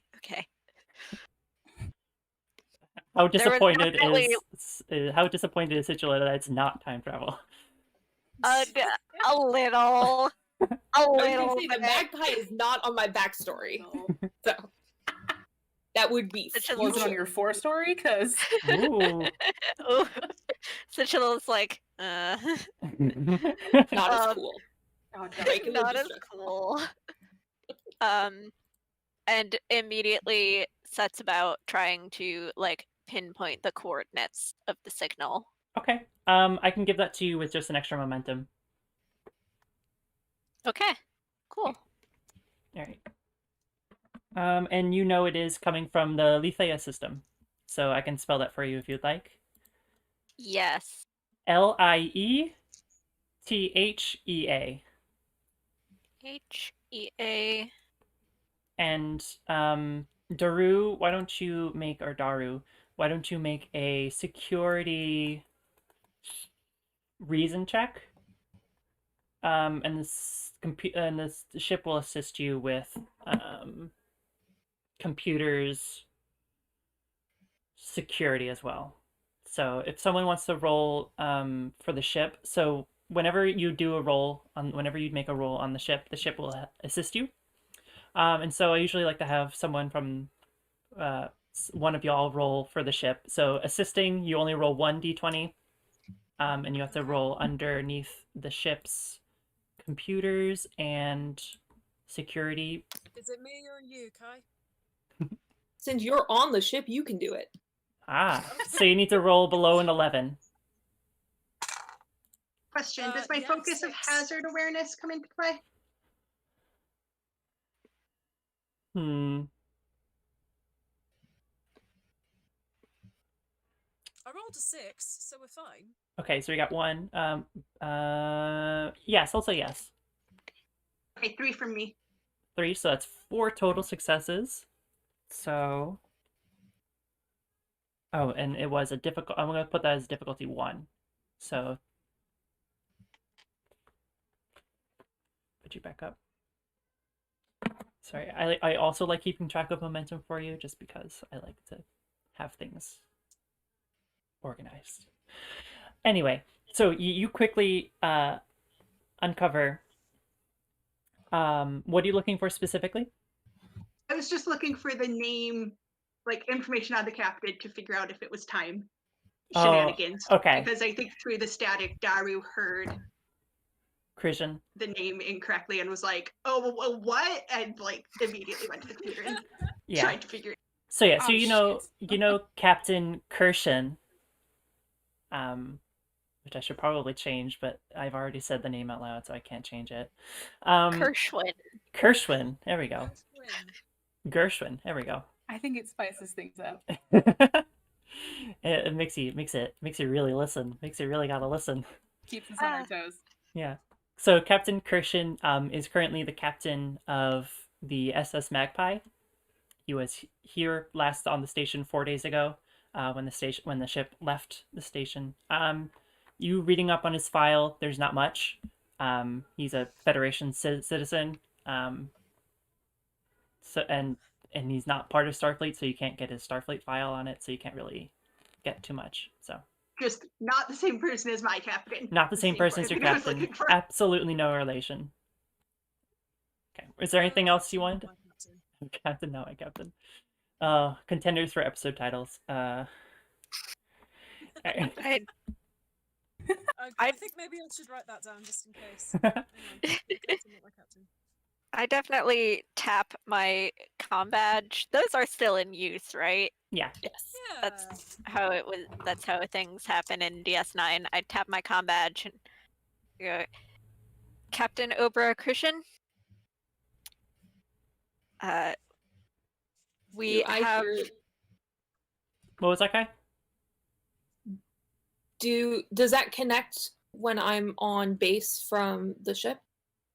How There was disappointed definitely- is Situla that it's not time travel? A little. A I was little gonna say the bit. Magpie is not on my backstory, No. so that would be It's just- Was it on future. your 4 story? Because Ooh. Ooh. Situla's like, Not as Um, cool. oh, not as cool. And immediately sets about trying to like pinpoint the coordinates of the signal. Okay. I can give that to you with just an extra momentum. Okay, cool. All right. And you know it is coming from the Lithea system, so I can spell that for you if you'd like. Yes. Liethea. HEA. And Daru, why don't you make a security reason check? And this ship will assist you with computers security as well. So if someone wants to roll for the ship, so whenever you make a roll on the ship will assist you. And so I usually like to have someone from one of y'all roll for the ship. So assisting, you only roll 1d20, and you have to roll underneath the ship's computers and security. Is it me or you, Kai? Since you're on the ship, you can do it. So you need to roll below an 11. Question, does my Yeah, focus of 6. hazard awareness come into play? rolled a 6, so we're fine. Okay, so we got 1. Yes, I'll say yes. Okay, 3 from me. 3, so that's 4 total successes. So, oh, and it was a difficult. I'm gonna put that as difficulty 1. So, put you back up. Sorry, I also like keeping track of momentum for you, just because I like to have things organized. Anyway, so you quickly uncover. What are you looking for specifically? I was just looking for the name, like information on the captain to figure out if it was time shenanigans. Okay. Because I think through the static, Daru heard Christian. the name incorrectly and was like, "Oh, what?" And like immediately went to the computer and Yeah. tried to figure it. So yeah, so Oh, you know Captain Kirshen, which I should probably change, but I've already said the name out loud, so I can't change it. Kershwin. Gershwin. There we go. Win. Gershwin. There we go. I think it spices things up. It makes you really listen. Makes you really gotta listen. Keeps us on our toes. Yeah. So Captain Kirshen is currently the captain of the SS Magpie. He was here last on the station 4 days ago, when the ship left the station. You reading up on his file, there's not much. He's a Federation citizen. So and he's not part of Starfleet, so you can't get his Starfleet file on it, so you can't really get too much. So Just not the same person as my captain. not the same person as your word I was captain. looking for. Absolutely no relation. Okay. Is there anything else you wanted? My captain. Captain, no, my captain. Contenders for episode titles. I I think maybe I should write that down just in case. Hang on. My captain, not my captain. I definitely tap my comm badge. Those are still in use, right? Yeah. Yes. Yeah. That's how it was. That's how things happen in DS9. I tap my comm badge and go, Captain Obra Christian. We Do I have. hear, What was that guy? does that connect when I'm on base from the ship?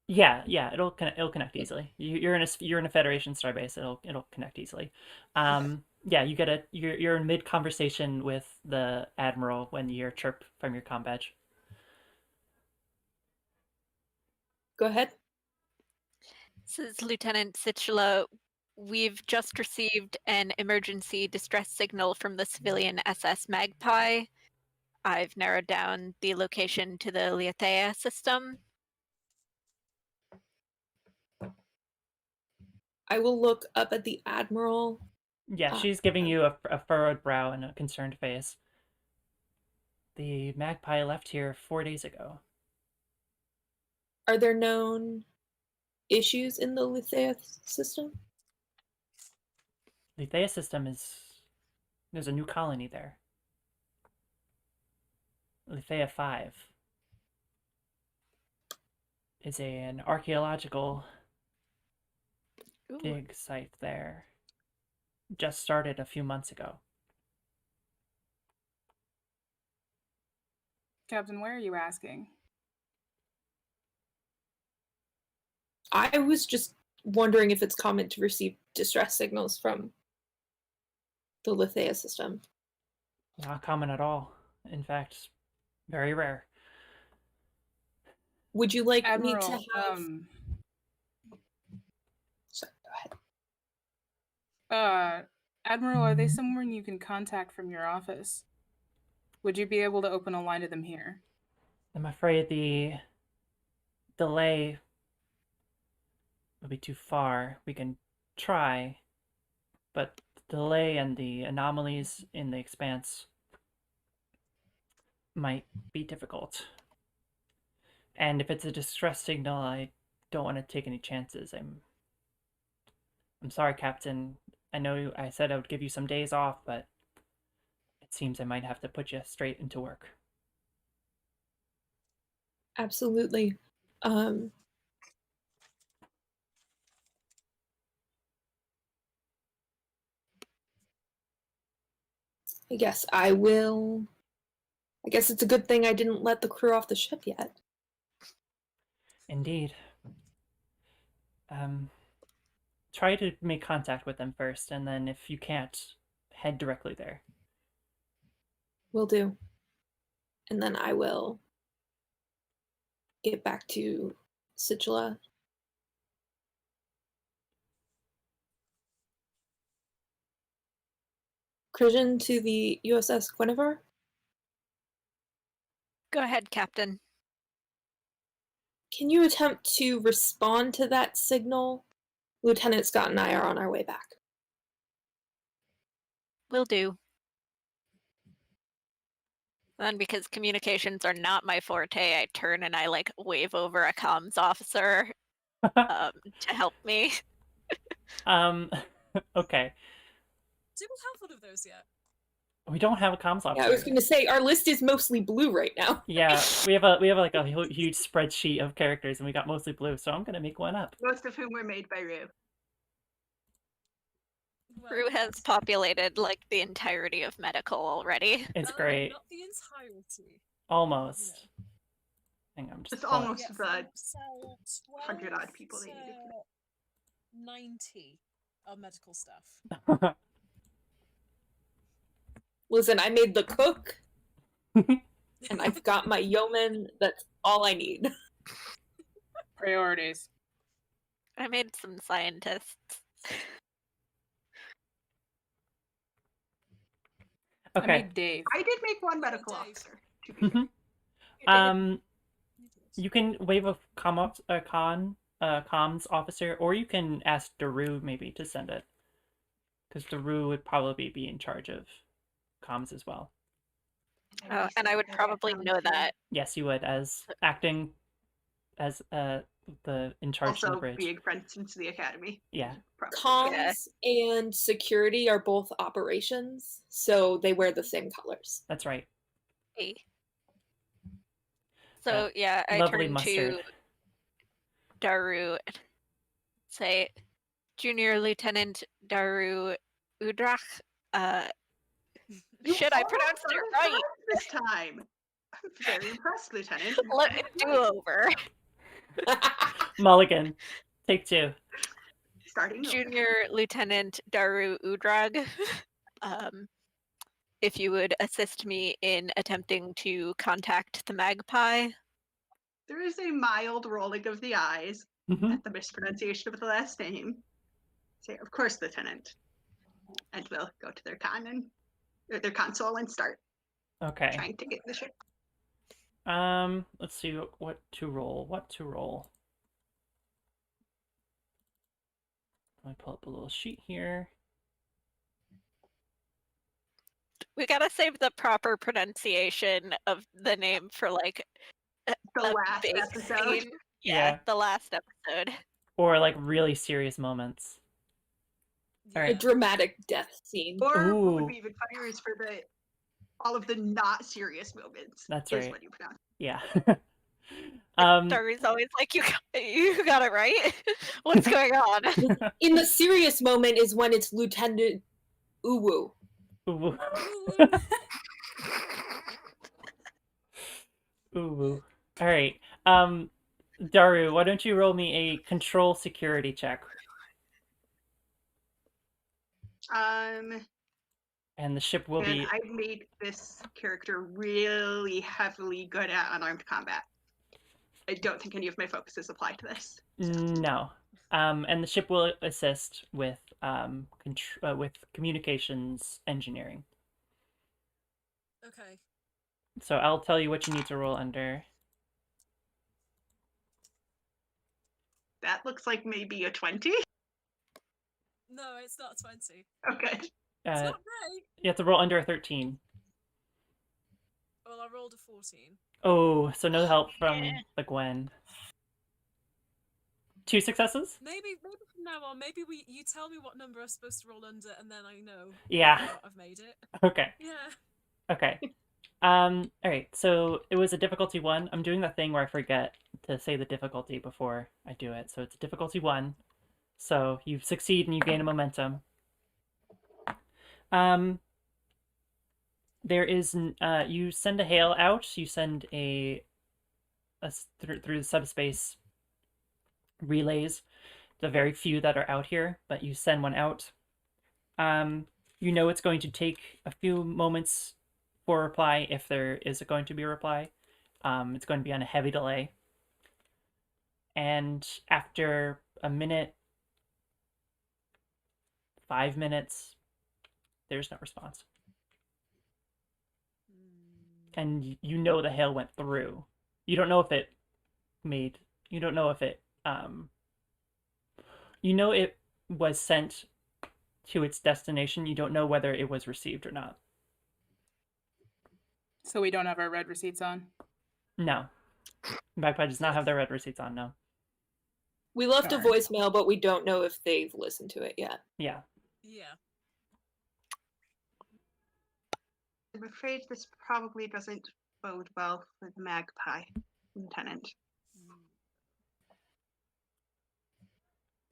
Yeah, it'll connect easily. You're in a Federation starbase. It'll connect easily. Yeah, you're in mid conversation with the admiral when you hear chirp from your comm badge. Go ahead. This is Lieutenant Sichula. We've just received an emergency distress signal from the civilian SS Magpie. I've narrowed down the location to the Liathea system. I will look up at the admiral. Yeah, she's giving you a furrowed brow and a concerned face. The Magpie left here 4 days ago. Are there known issues in the Liathea system? The Thea system there's a new colony there. Liathea 5 is an archaeological Ooh. dig site there. Just started a few months ago. Captain, where are you asking? I was just wondering if it's common to receive distress signals from the Liathea system. Not common at all. In fact, very rare. Would you like Admiral, me to have... Sorry, go ahead. Admiral, are they someone you can contact from your office? Would you be able to open a line to them here? I'm afraid the delay will be too far. We can try, but the delay and the anomalies in the expanse might be difficult. And if it's a distress signal, I don't want to take any chances. I'm sorry, Captain. I know I said I would give you some days off, but it seems I might have to put you straight into work. Absolutely. I guess I will I guess it's a good thing I didn't let the crew off the ship yet. Indeed. Try to make contact with them first, and then if you can't, head directly there. Will do. And then I will get back to Situla. Christian to the USS Guinevere. Go ahead, Captain. Can you attempt to respond to that signal? Lieutenant Scott and I are on our way back. Will do. Then, because communications are not my forte, I turn and I like wave over a comms officer to help me. Okay. Do we have one of those yet? We don't have a comms officer. Yeah, I was going to say our list is mostly blue right now. Yeah, we have like a huge spreadsheet of characters, and we got mostly blue. So I'm gonna make one up. Most of whom were made by Rue. Well, Rue has populated like the entirety of medical already. It's great. Not the entirety. Almost. Hang on, I'm just It's pulling- almost Yeah, the so 100 odd people they needed. 90 are medical staff. Listen, I made the cook, and I've got my yeoman. That's all I need. Priorities. I made some scientists. I Okay. made Dave. I did make one medical Dave. officer. To be fair. You can wave a comms officer, or you can ask Daru maybe to send it, because Daru would probably be in charge of comms as well. Oh, and I would probably know that. Yes, you would, as acting as the in charge of the Also bridge. being friends into the academy. Yeah. Probably. Comms and security are both operations, so they wear the same colors. That's right. Hey. So yeah, I Lovely turn mustard. to Daru and say, Junior Lieutenant Daru Udrach, You should I almost pronounce got it it right? correct this time. I'm very impressed, Lieutenant. Let me do over. Mulligan. Take two. Starting over. Junior Lieutenant Daru Udrag, if you would assist me in attempting to contact the magpie. There is a mild rolling of the eyes Mhm. at the mispronunciation of the last name. Say, of course, Lieutenant. And we'll go to their their console and start Okay. trying to get the ship. Let's see what to roll. Let me pull up a little sheet here. We gotta save the proper pronunciation of the name for like The a last big episode. scene. Yeah. The last episode. Or like really serious moments. All A right. dramatic death scene. Or what Ooh. would be even funnier is for all of the not serious moments. That's is right. what you pronounce. Yeah. Daru's always like, you got it right? What's going on? In the serious moment is when it's Lieutenant Uwu. Ooh. Ooh. All right. Daru, why don't you roll me a control security check? And the ship will And be. I made this character really heavily good at unarmed combat. I don't think any of my focuses apply to this. No. And the ship will assist with with communications engineering. Okay. So I'll tell you what you need to roll under. That looks like maybe a 20. No, it's not 20. Okay. It's Uh, not great. you have to roll under a 13. Well, I rolled a 14. Oh, so no help from the Gwen. 2 successes? Maybe from now on, you tell me what number I'm supposed to roll under, and then I know. Yeah. whether or not I've made it. Okay. Yeah. Okay. All right. So it was a difficulty 1. I'm doing that thing where I forget to say the difficulty before I do it. So it's a difficulty 1. So you succeed and you gain a momentum. there is you send a hail out. You send through the subspace relays. The very few that are out here, but you send one out. You know it's going to take a few moments for a reply if there is going to be a reply. It's going to be on a heavy delay. And after a minute, 5 minutes, there's no response. And you know the hail went through. You don't know if it made. You don't know if it. You know it was sent to its destination. You don't know whether it was received or not. So we don't have our red receipts on? No. Magpie does not have their red receipts on, no. We left a Darn. voicemail, but we don't know if they've listened to it yet. Yeah. Yeah. I'm afraid this probably doesn't bode well for the Magpie, Lieutenant.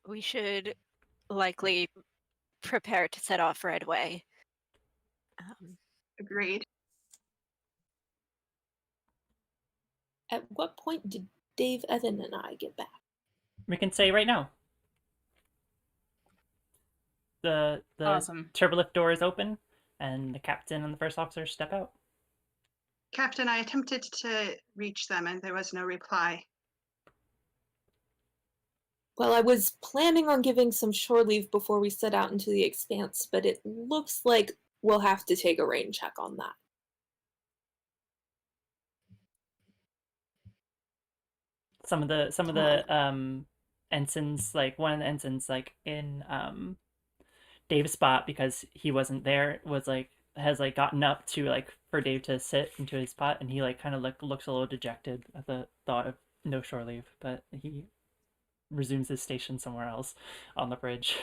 We should likely prepare to set off right away. Agreed. At what point did Dave, Evan, and I get back? We can say right now. The Awesome. turbolift door is open, and the captain and the first officer step out. Captain, I attempted to reach them and there was no reply. Well, I was planning on giving some shore leave before we set out into the expanse, but it looks like we'll have to take a rain check on that. Some of the ensigns, like one of the ensigns, like in Dave's spot, because he wasn't there, has gotten up to for Dave to sit into his spot, and he kind of looks a little dejected at the thought of no shore leave, but he resumes his station somewhere else on the bridge.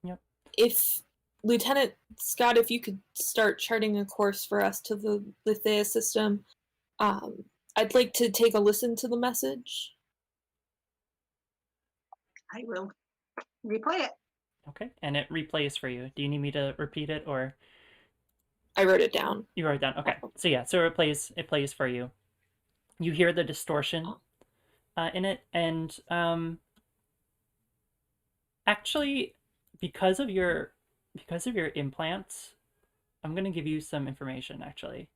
Yep. If Lieutenant Scott, if you could start charting a course for us to the Lithea system, I'd like to take a listen to the message. I will replay it. Okay, and it replays for you. Do you need me to repeat it, or I wrote it down. you wrote it down? Okay, so yeah, so it plays for you. You hear the distortion in it, and actually, because of your implants, I'm gonna give you some information. Actually,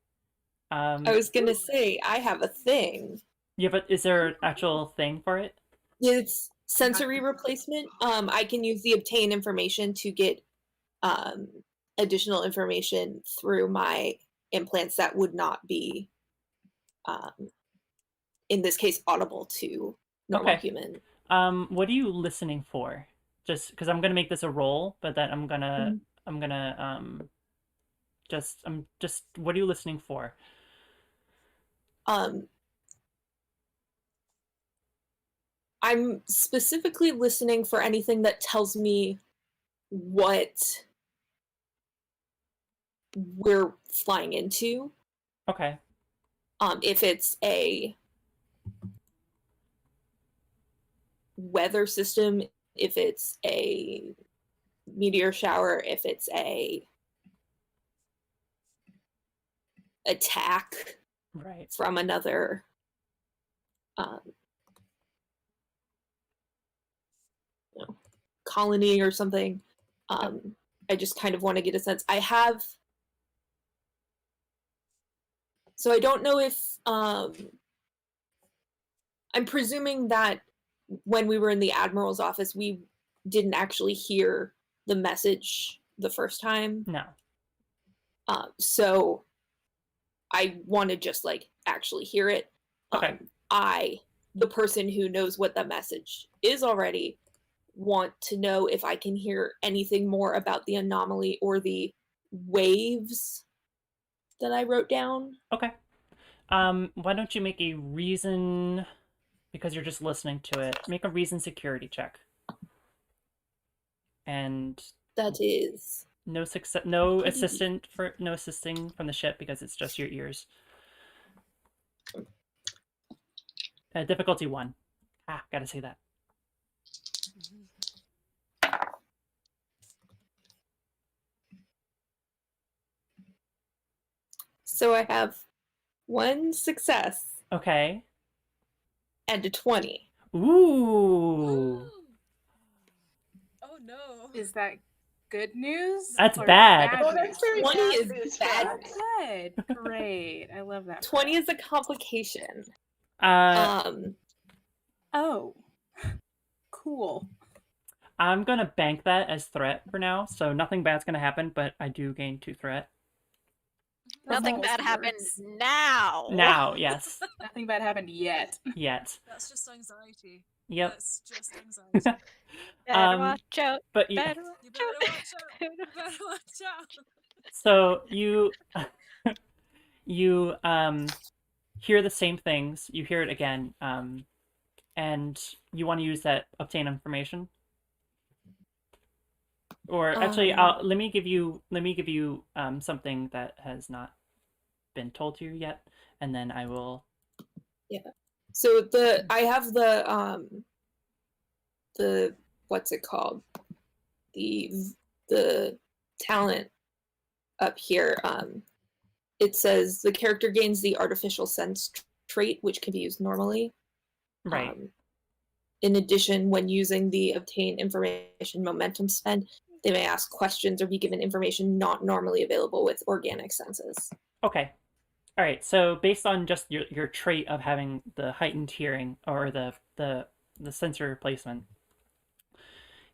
I was gonna say I have a thing. yeah, but is there an actual thing for it? It's sensory replacement. I can use the obtain information to get additional information through my implants that would not be, in this case, audible to normal Okay. human. What are you listening for? Just because I'm gonna make this a roll, but then I'm gonna just what are you listening for? I'm specifically listening for anything that tells me what we're flying into. Okay. If it's a weather system, if it's a meteor shower, if it's a attack Right. from another colony or something. I just kind of want to get a sense. So I don't know if I'm presuming that when we were in the Admiral's office, we didn't actually hear the message the first time. No. So I want to just actually hear it. Okay. The person who knows what the message is already, want to know if I can hear anything more about the anomaly or the waves that I wrote down. Okay. Why don't you make a reason, because you're just listening to it, make a reason security check. And that is no success, no assisting from the ship, because it's just your ears. Difficulty 1. Gotta say that. So I have 1 success Okay. and a 20. Ooh. Oh no. Is that good news? That's or bad. Oh, news? that's very 20 bad is news bad. for us. Good. Great. I love that. 20 is a complication. Uh, Oh. Cool. I'm gonna bank that as threat for now, so nothing bad's gonna happen, but I do gain 2 threat. Nothing almost bad happened worse. now. Now, yes. Nothing bad happened yet. Yet. That's just anxiety. Yep. That's just anxiety. Better watch out. But Better You better watch out. You better watch out. so you you hear the same things. You hear it again, and you want to use that obtain information. Or actually, let me give you something that has not been told to you yet, and then I will. Yeah. So I have the what's it called? The talent up here. It says the character gains the artificial sense trait, which can be used normally. Right. In addition, when using the obtain information momentum spend, they may ask questions or be given information not normally available with organic senses. Okay. All right. So based on just your trait of having the heightened hearing or the sensor replacement,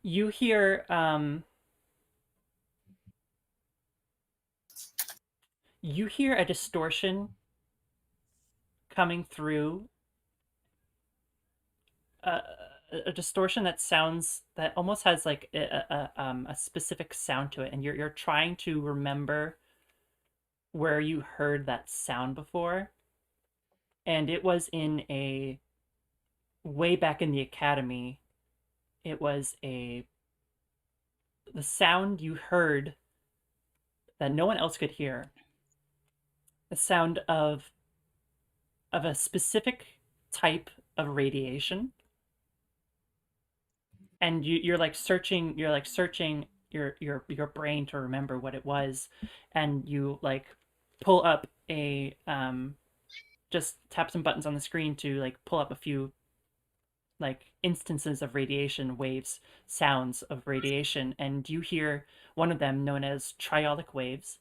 you hear a distortion coming through. A distortion that almost has like a specific sound to it, and you're trying to remember where you heard that sound before, and it was in a way back in the academy. It was the sound you heard that no one else could hear. The sound of a specific type of radiation. And you're searching your brain to remember what it was, and you like pull up a just tap some buttons on the screen to like pull up a few like instances of radiation waves, sounds of radiation, and you hear one of them known as triolic waves.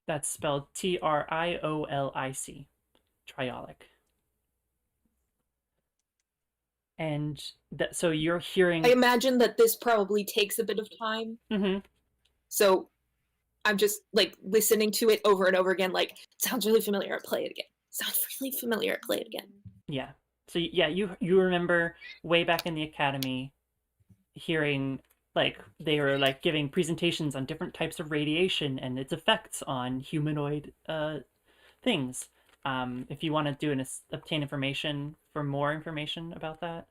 That's spelled TRIOLIC. Triolic. And so you're hearing. I imagine that this probably takes a bit of time. Mm-hmm. So I'm just like listening to it over and over again, like, sounds really familiar, play it again. Sounds really familiar, play it again. Yeah. So yeah, you remember way back in the academy hearing like they were like giving presentations on different types of radiation and its effects on humanoid things. If you want to do obtain information for more information about that,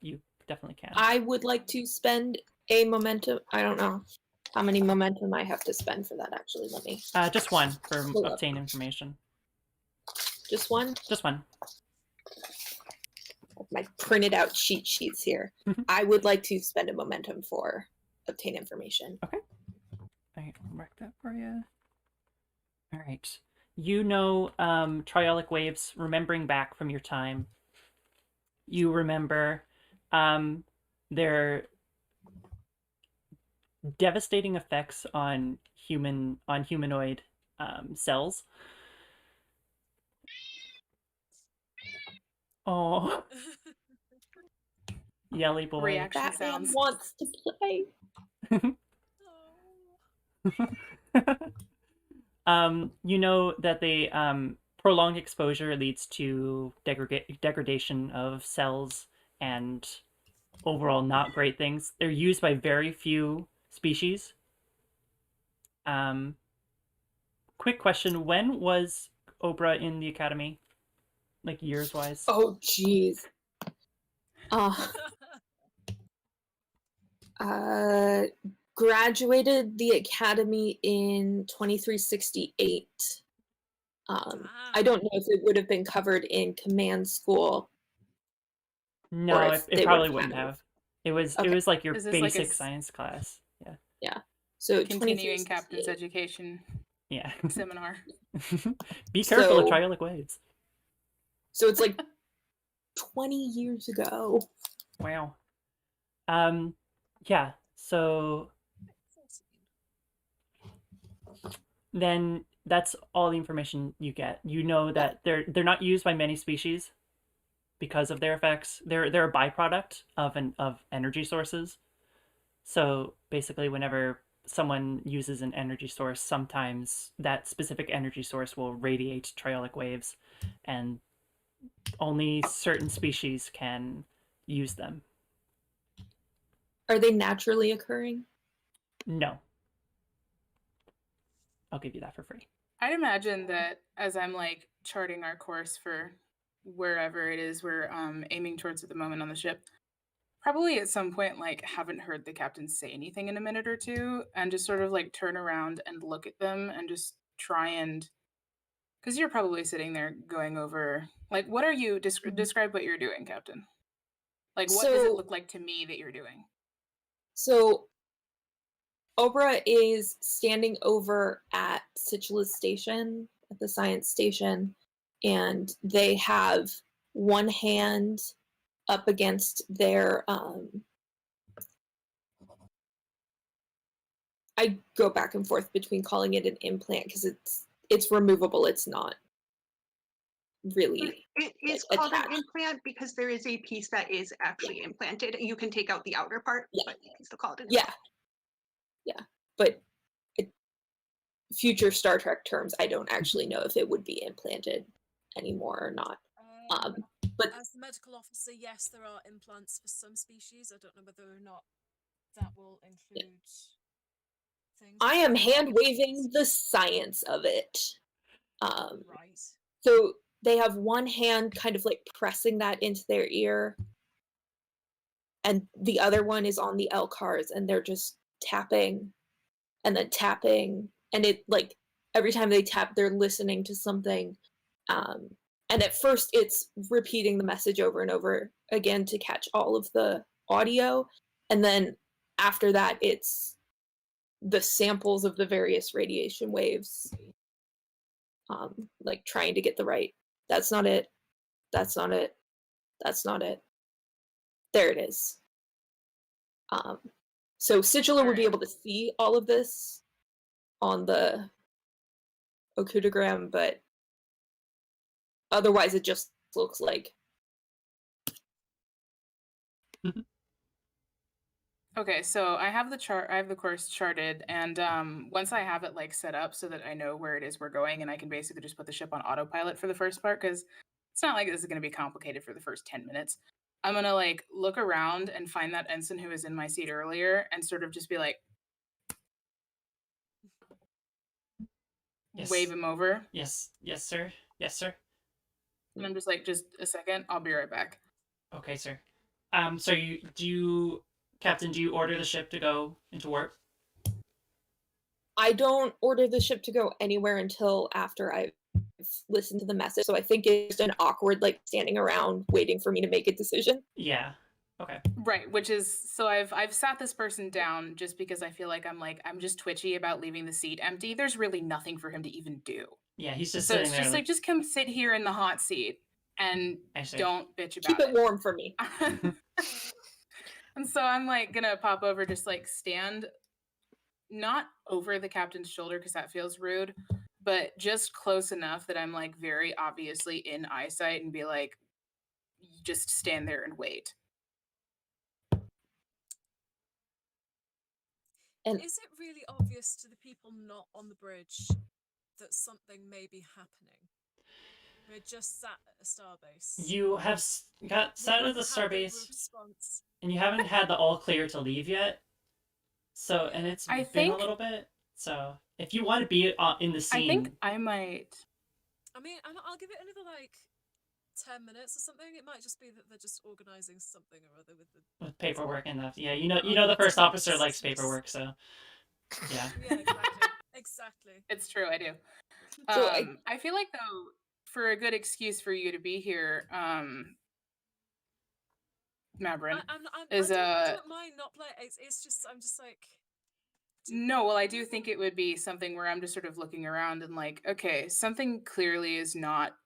you definitely can. I would like to spend a momentum. I don't know how many momentum I have to spend for that, actually. Let me. Just one for Pull up. obtain information. Just one? Just one. My printed out cheat sheets here. I would like to spend a momentum for obtain information. Okay. I will mark that for you. All right. You know triolic waves, remembering back from your time. You remember their devastating effects on humanoid cells. Oh, yelly boy. Reaction Batman sounds. wants to play. You know that they prolonged exposure leads to degradation of cells and overall not great things. They're used by very few species. Quick question: when was Obra in the academy? Like years wise? Oh, jeez. Graduated the academy in 2368. I don't know if it would have been covered in command school. No, it probably wouldn't have. It was Okay. like your Is this like a basic science class. Yeah. So continuing 23 captain's 68. education Yeah. seminar? Be careful of So- triolic waves. So it's like 20 years ago. Wow. Yeah. So 14. then that's all the information you get. You know that they're not used by many species because of their effects. They're a byproduct of energy sources. So basically, whenever someone uses an energy source, sometimes that specific energy source will radiate triolic waves, and only certain species can use them. Are they naturally occurring? No. I'll give you that for free. I'd imagine that as I'm like charting our course for wherever it is we're aiming towards at the moment on the ship, probably at some point like haven't heard the captain say anything in a minute or two, and just sort of like turn around and look at them and just try and, because you're probably sitting there going over like, what are you describe what you're doing, Captain? Like, what does it So- look like to me that you're doing? So Oprah is standing over at Situla's station, at the science station, and they have one hand up against their I go back and forth between calling it an implant because it's removable. It's not really It is like, called an attached. implant because there is a piece that is actually implanted. You can take out the outer part, Yeah. but you can still call it an Yeah. Yeah. But future Star Trek terms, I don't actually know if it would be implanted anymore or not. But As the medical officer, yes, there are implants for some species. I don't know whether or not that will include things. I am hand waving the science of it. Right. So they have one hand kind of like pressing that into their ear, and the other one is on the L cars, and they're just tapping and then tapping, and it like every time they tap, they're listening to something. And at first, it's repeating the message over and over again to catch all of the audio, and then after that, it's the samples of the various radiation waves, like trying to get the right. That's not it. That's not it. That's not it. There it is. So Situla would be Alright. able to see all of this on the Okudagram, but otherwise it just looks like Okay, so I have the chart. I have the course charted, and once I have it like set up so that I know where it is we're going, and I can basically just put the ship on autopilot for the first part, because it's not like this is going to be complicated for the first 10 minutes. I'm gonna like look around and find that ensign who was in my seat earlier, and sort of just be like, Yes. wave him over, Yes, sir. Yes, sir. and I'm just like, just a second, I'll be right back. Okay, sir. So Captain, do you order the ship to go into warp? I don't order the ship to go anywhere until after I've listened to the message. So I think it's an awkward like standing around waiting for me to make a decision. Yeah. Okay. Right, which is, so I've sat this person down just because I feel like I'm just twitchy about leaving the seat empty. There's really nothing for him to even do. Yeah, he's just So sitting it's there just like, just come sit here in the hot seat and Actually, don't bitch Keep about it warm for me. And so I'm like gonna pop over, just like stand not over the captain's shoulder because that feels rude, but just close enough that I'm like very obviously in eyesight and be like, just stand there and wait. And Is it really obvious to the people not on the bridge that something may be happening? We're just sat at a starbase. you have got sat at the How big of a starbase, response? and you haven't had the all clear to leave yet. So, and it's I been think- a little bit. So, if you want to be in the scene, I think I might. I mean, I'll give it another like 10 minutes or something. It might just be that they're just organizing something or other with the. with paperwork and that, yeah, you know, the first officer likes paperwork, so yeah. Yeah, exactly. Exactly. It's true, I do. So I feel like though, for a good excuse for you to be here, Mabrin, I is don't mind not playing. It's just I'm just like. No, well, I do think it would be something where I'm just sort of looking around and like, okay, something clearly is not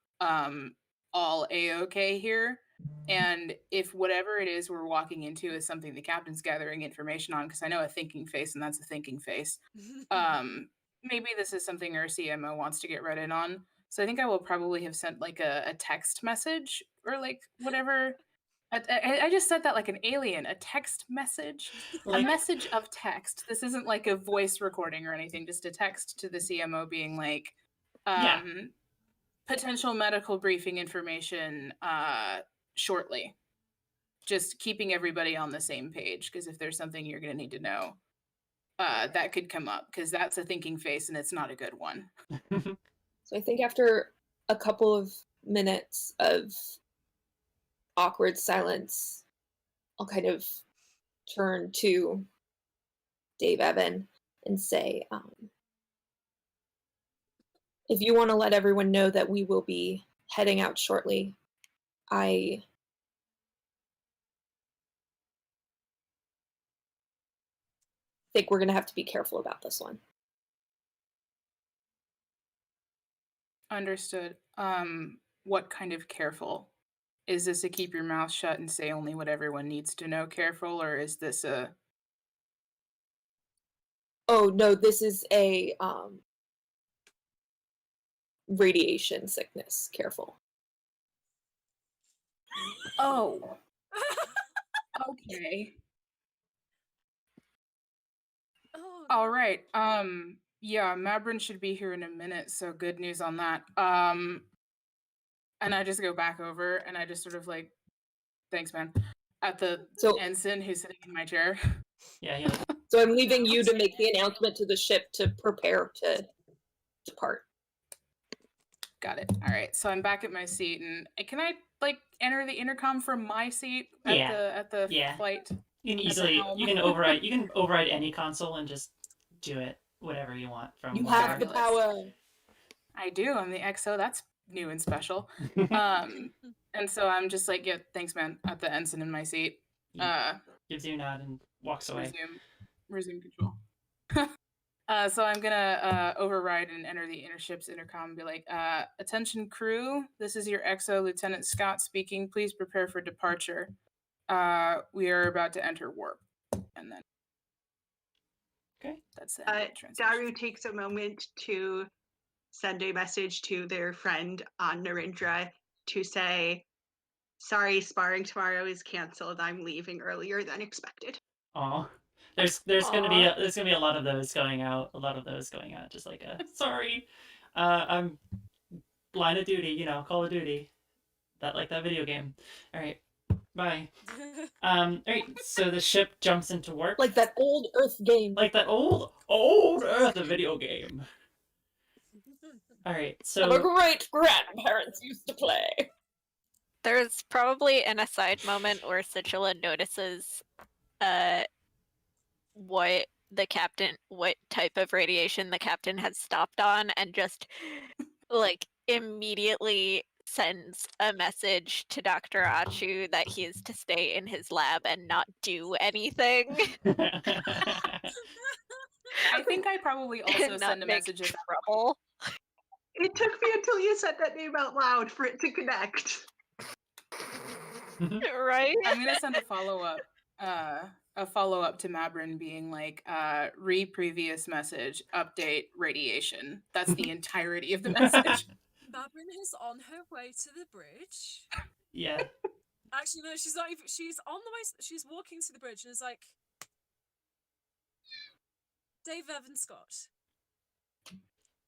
all a-okay here. And if whatever it is we're walking into is something the captain's gathering information on, because I know a thinking face, and that's a thinking face. Maybe this is something our CMO wants to get read in on. So I think I will probably have sent like a text message or like whatever. I just said that like an alien, a text message, a message of text. This isn't like a voice recording or anything, just a text to the CMO being like, potential medical briefing information shortly. Just keeping everybody on the same page, because if there's something you're going to need to know, that could come up, because that's a thinking face and it's not a good one. So I think after a couple of minutes of awkward silence, I'll kind of turn to Dave Evan and say, if you want to let everyone know that we will be heading out shortly, I think we're going to have to be careful about this one. Understood. What kind of careful? Is this a keep your mouth shut and say only what everyone needs to know careful, or is this a... Oh, no, this is a radiation sickness careful. Oh. Okay. Oh, All right. Yeah, Mabrin should be here in a minute, so good news on that. And I just go back over and I just sort of like, thanks, man, at the ensign who's sitting in my chair. Yeah. So I'm leaving you to make the announcement to the ship to prepare to depart. Got it. All right. So I'm back at my seat, and can I like enter the intercom from my seat at the flight? You can override any console and just do it whatever you want from. You have the power. I do. I'm the XO. That's new and special. And so I'm just like, yeah, thanks, man, at the ensign in my seat. Gives you a nod and walks away. Resume control. So I'm gonna override and enter the ship's intercom and be like, attention crew, this is your XO Lieutenant Scott speaking. Please prepare for departure. We are about to enter warp. And then that's it. Daru takes a moment to send a message to their friend on Narendra to say, sorry, sparring tomorrow is canceled. I'm leaving earlier than expected. Aw. There's gonna be a lot of those going out. Just like sorry, I'm line of duty. Call of Duty, that video game. All right, bye. All right. So the ship jumps into warp. Like that old Earth game. Like that old Earth video game. All right. So our great grandparents used to play. There's probably an aside moment where Situla notices what type of radiation the captain had stopped on, and just like immediately sends a message to Dr. Achu that he is to stay in his lab and not do anything. I think I probably also send a message of trouble. It took me until you said that name out loud for it to connect. Right? I'm gonna send a follow-up to Mabrin being like, previous message, update, radiation. That's the entirety of the message. Mabrin is on her way to the bridge. Yeah. Actually, no, she's not even. She's on the way. She's walking to the bridge and is like, Dave Evan Scott.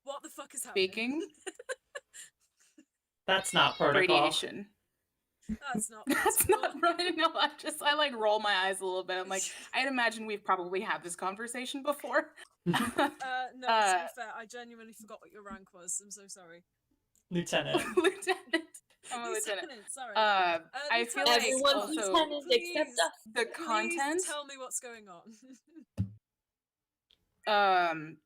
What the fuck is happening? Speaking. That's not protocol. Radiation. That's not. That's not right. No, I like roll my eyes a little bit. I'm like, I'd imagine we've probably had this conversation before. No, to be fair, I genuinely forgot what your rank was. I'm so sorry. Lieutenant. I'm a lieutenant. Sorry. I feel like everyone's lieutenant except us. The content. Tell me what's going on.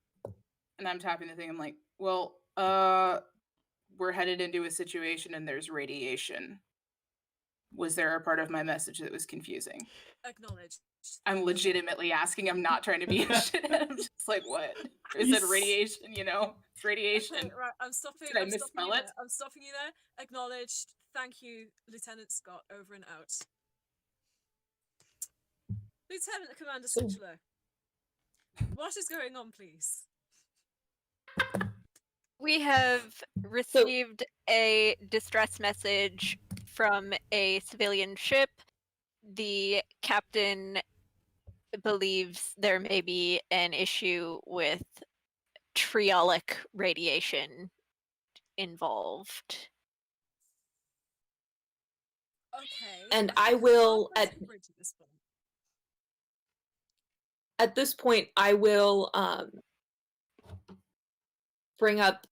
And I'm tapping the thing. I'm like, well, we're headed into a situation and there's radiation. was there a part of my message that was confusing? Acknowledged. I'm legitimately asking. I'm not trying to be a shit. I'm just like, what? Is it radiation? You know, it's radiation. Okay, right, I'm stopping. Did I I'm stopping misspell you it? there. I'm stopping you there. Acknowledged. Thank you, Lieutenant Scott. Over and out. Lieutenant Commander Situlo. What is going on, please? We have received a distress message from a civilian ship. The captain believes there may be an issue with triolic radiation involved. Okay. And I I think will halfway to the bridge at this point. at this point I will bring up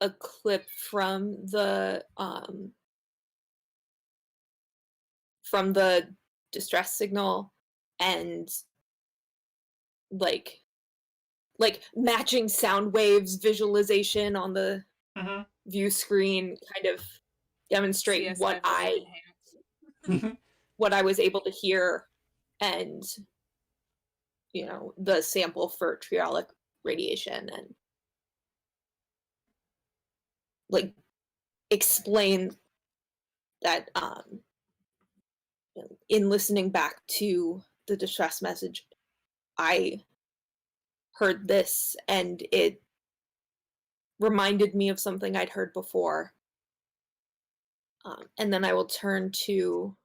a clip from the distress signal and like matching sound waves visualization on the view screen, kind of demonstrate CSI what version enhanced. what I was able to hear, and the sample for triolic radiation, and like explain that in listening back to the distress message, I heard this and it reminded me of something I'd heard before. And then I will turn to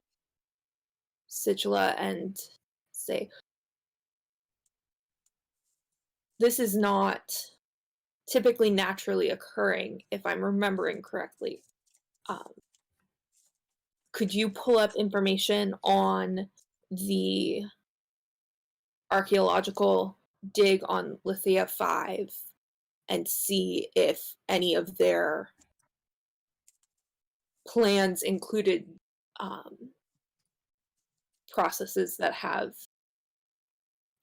Situla and say, this is not typically naturally occurring, if I'm remembering correctly. Could you pull up information on the archaeological dig on Lithia 5 and see if any of their plans included processes that have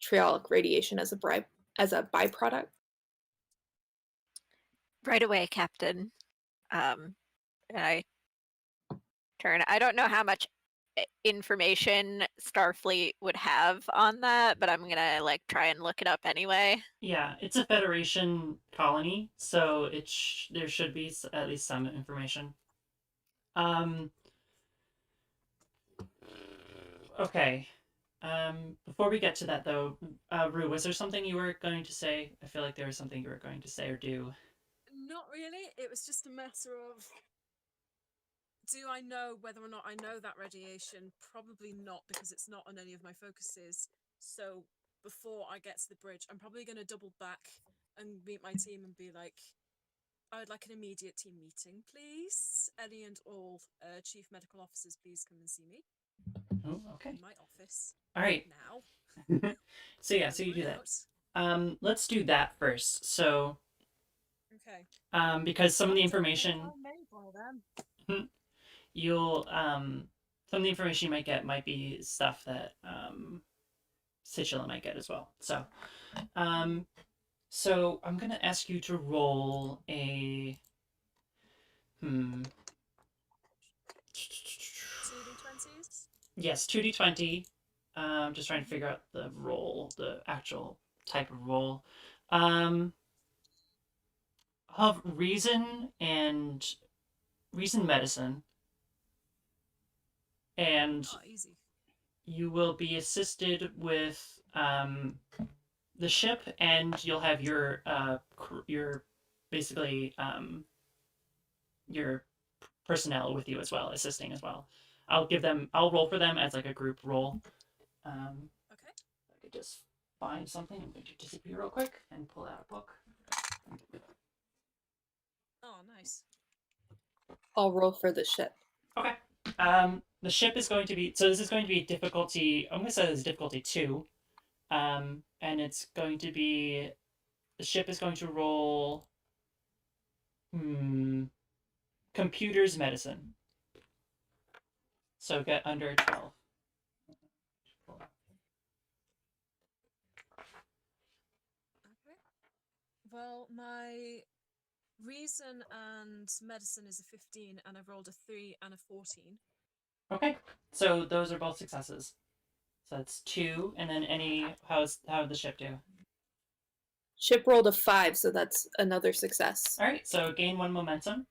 triolic radiation as a byproduct? Right away, Captain. And I turn. I don't know how much information Starfleet would have on that, but I'm gonna try and look it up anyway. Yeah, it's a Federation colony, so there should be at least some information. Okay. Before we get to that, though, Rue, was there something you were going to say? I feel like there was something you were going to say or do. Not really. It was just a matter of, do I know whether or not I know that radiation? Probably not, because it's not on any of my focuses. So before I get to the bridge, I'm probably going to double back and meet my team and be like, I would like an immediate team meeting, please. Any and all chief medical officers, please come and see me. Oh, okay. In my office. All right. Now. So yeah, so you do that. Let's do that first. So. Okay. Because some of the information you'll some of the information you might get might be stuff that Situla might get as well. So so I'm gonna ask you to roll a 2d20s? Yes, 2d20. Just trying to figure out the roll, the actual type of roll. Of reason medicine. And easy. You will be assisted with the ship, and you'll have your basically your personnel with you as well, assisting as well. I'll roll for them as like a group roll. Okay. I could just find something. I'm going to disappear real quick and pull out a book. Oh, nice. I'll roll for the ship. Okay. The ship is going to be, so this is going to be difficulty, I'm going to say this is difficulty 2. And it's going to be, the ship is going to roll computers medicine. So get under 12. Okay. Well, my reason and medicine is a 15, and I've rolled a 3 and a 14. Okay, so those are both successes. So that's 2, and then how did the ship do? Ship rolled a 5, so that's another success. All right, so gain 1 momentum,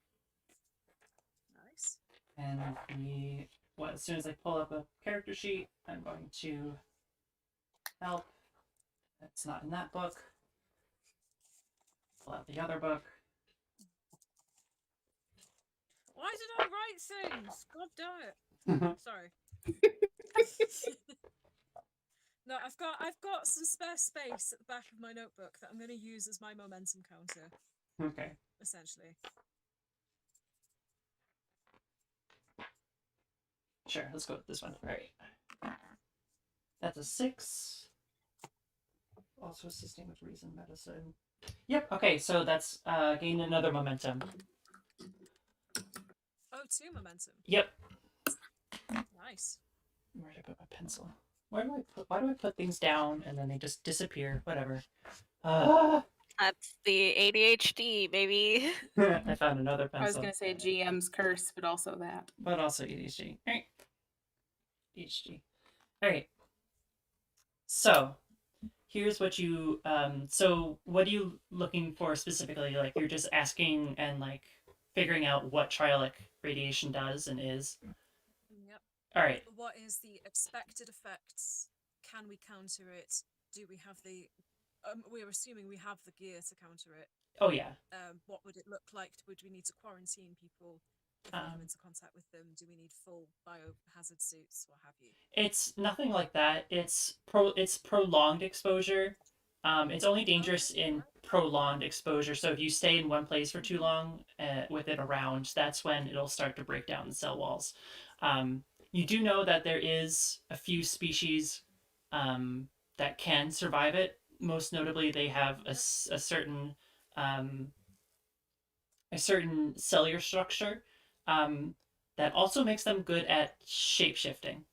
Nice. and as soon as I pull up a character sheet, I'm going to help. That's not in that book. Pull out the other book. Why did I write things? God damn it. Sorry. No, I've got some spare space at the back of my notebook that I'm going to use as my momentum counter, Okay. essentially. Sure, let's go with this one. All right. That's a 6. Also assisting with reason medicine. Yep, okay, so that's gain another momentum. Oh, 2 momentum. Yep. Nice. Where did I put my pencil? Why do I put things down and then they just disappear? Whatever. That's the ADHD, baby. I found another pencil. I was gonna say GM's curse, but also that. But also ADHD. All right. ADHD. All right. So, here's what you so what are you looking for specifically? Like you're just asking and like figuring out what trialic radiation does and is. Yep. All right. What is the expected effects? Can we counter it? Do we have the we're assuming we have the gear to counter it. Oh yeah. What would it look like? Would we need to quarantine people if we come into contact with them? Do we need full biohazard suits? What have you? It's nothing like that. It's prolonged exposure. It's only dangerous in prolonged exposure. So if you stay in one place for too long with it around, that's when it'll start to break down the cell walls. You do know that there is a few species that can survive it. Most notably, they have a certain cellular structure that also makes them good at shape shifting.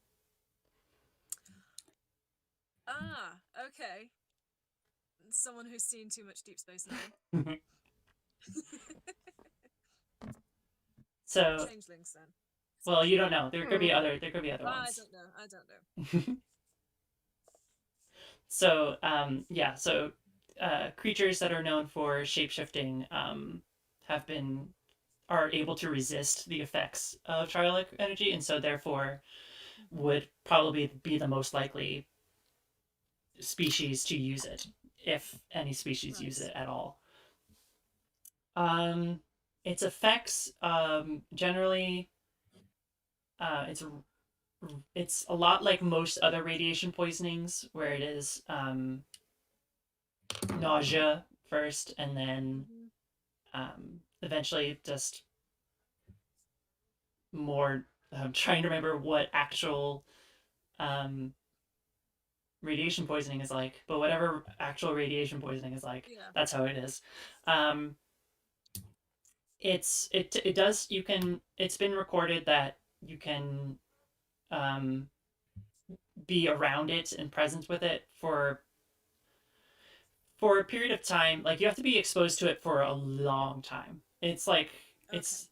Ah, okay. Someone who's seen too much Deep Space Nine. So changelings then. well, you don't know. There could be other. There could be other ones. I don't know. So yeah. So creatures that are known for shapeshifting are able to resist the effects of trialic energy, and so therefore would probably be the most likely species to use it, if any species use it at all. Its effects generally it's a lot like most other radiation poisonings, where it is nausea first, and then eventually just more. I'm trying to remember what actual radiation poisoning is like, but whatever actual radiation poisoning is like, that's how it is. It does. You can. It's been recorded that you can be around it and present with it for a period of time. Like you have to be exposed to it for a long time. It's like it's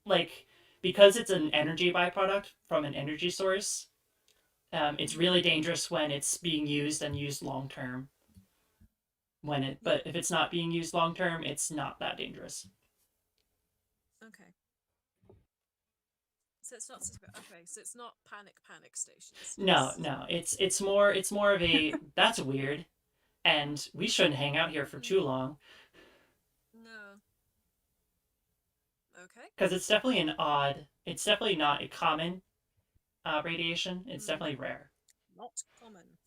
like, because it's an energy byproduct from an energy source. It's really dangerous when it's being used and used long term. But if it's not being used long term, it's not that dangerous. Okay. So it's not okay. So it's not panic stations. No. It's more of a that's weird, and we shouldn't hang out here for too long. No. Okay. Because it's definitely not a common radiation. It's definitely rare. Not common.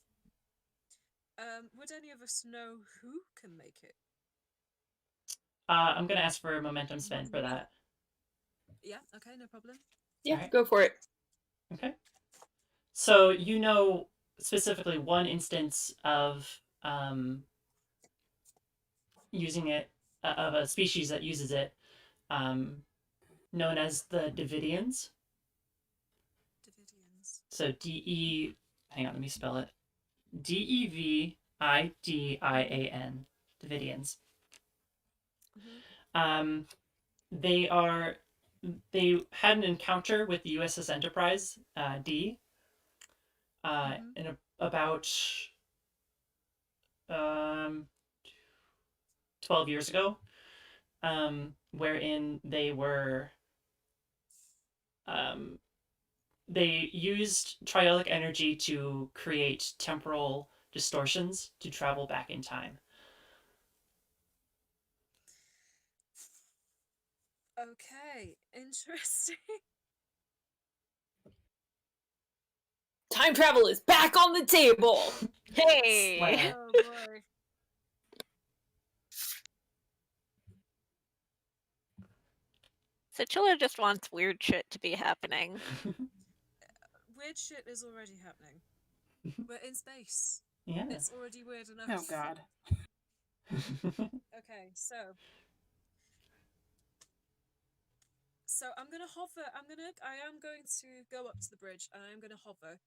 Would any of us know who can make it? I'm gonna ask for a momentum spend for that. Yeah. Okay. No problem. Yeah, right. Go for it. Okay. So you know specifically one instance of using it, of a species that uses it, known as the Davidians. Davidians. So hang on, let me spell it. Devidian. Davidians. They are they had an encounter with the USS Enterprise D in about 12 years ago, wherein they used triolic energy to create temporal distortions to travel back in time. Okay, interesting. Time travel is back on the table. Hey! Slam. Oh boy. Situla just wants weird shit to be happening. Weird shit is already happening. We're in space. Yeah. It's already weird enough. Oh God. Okay, so I'm gonna hover. I am going to go up to the bridge, and I am gonna hover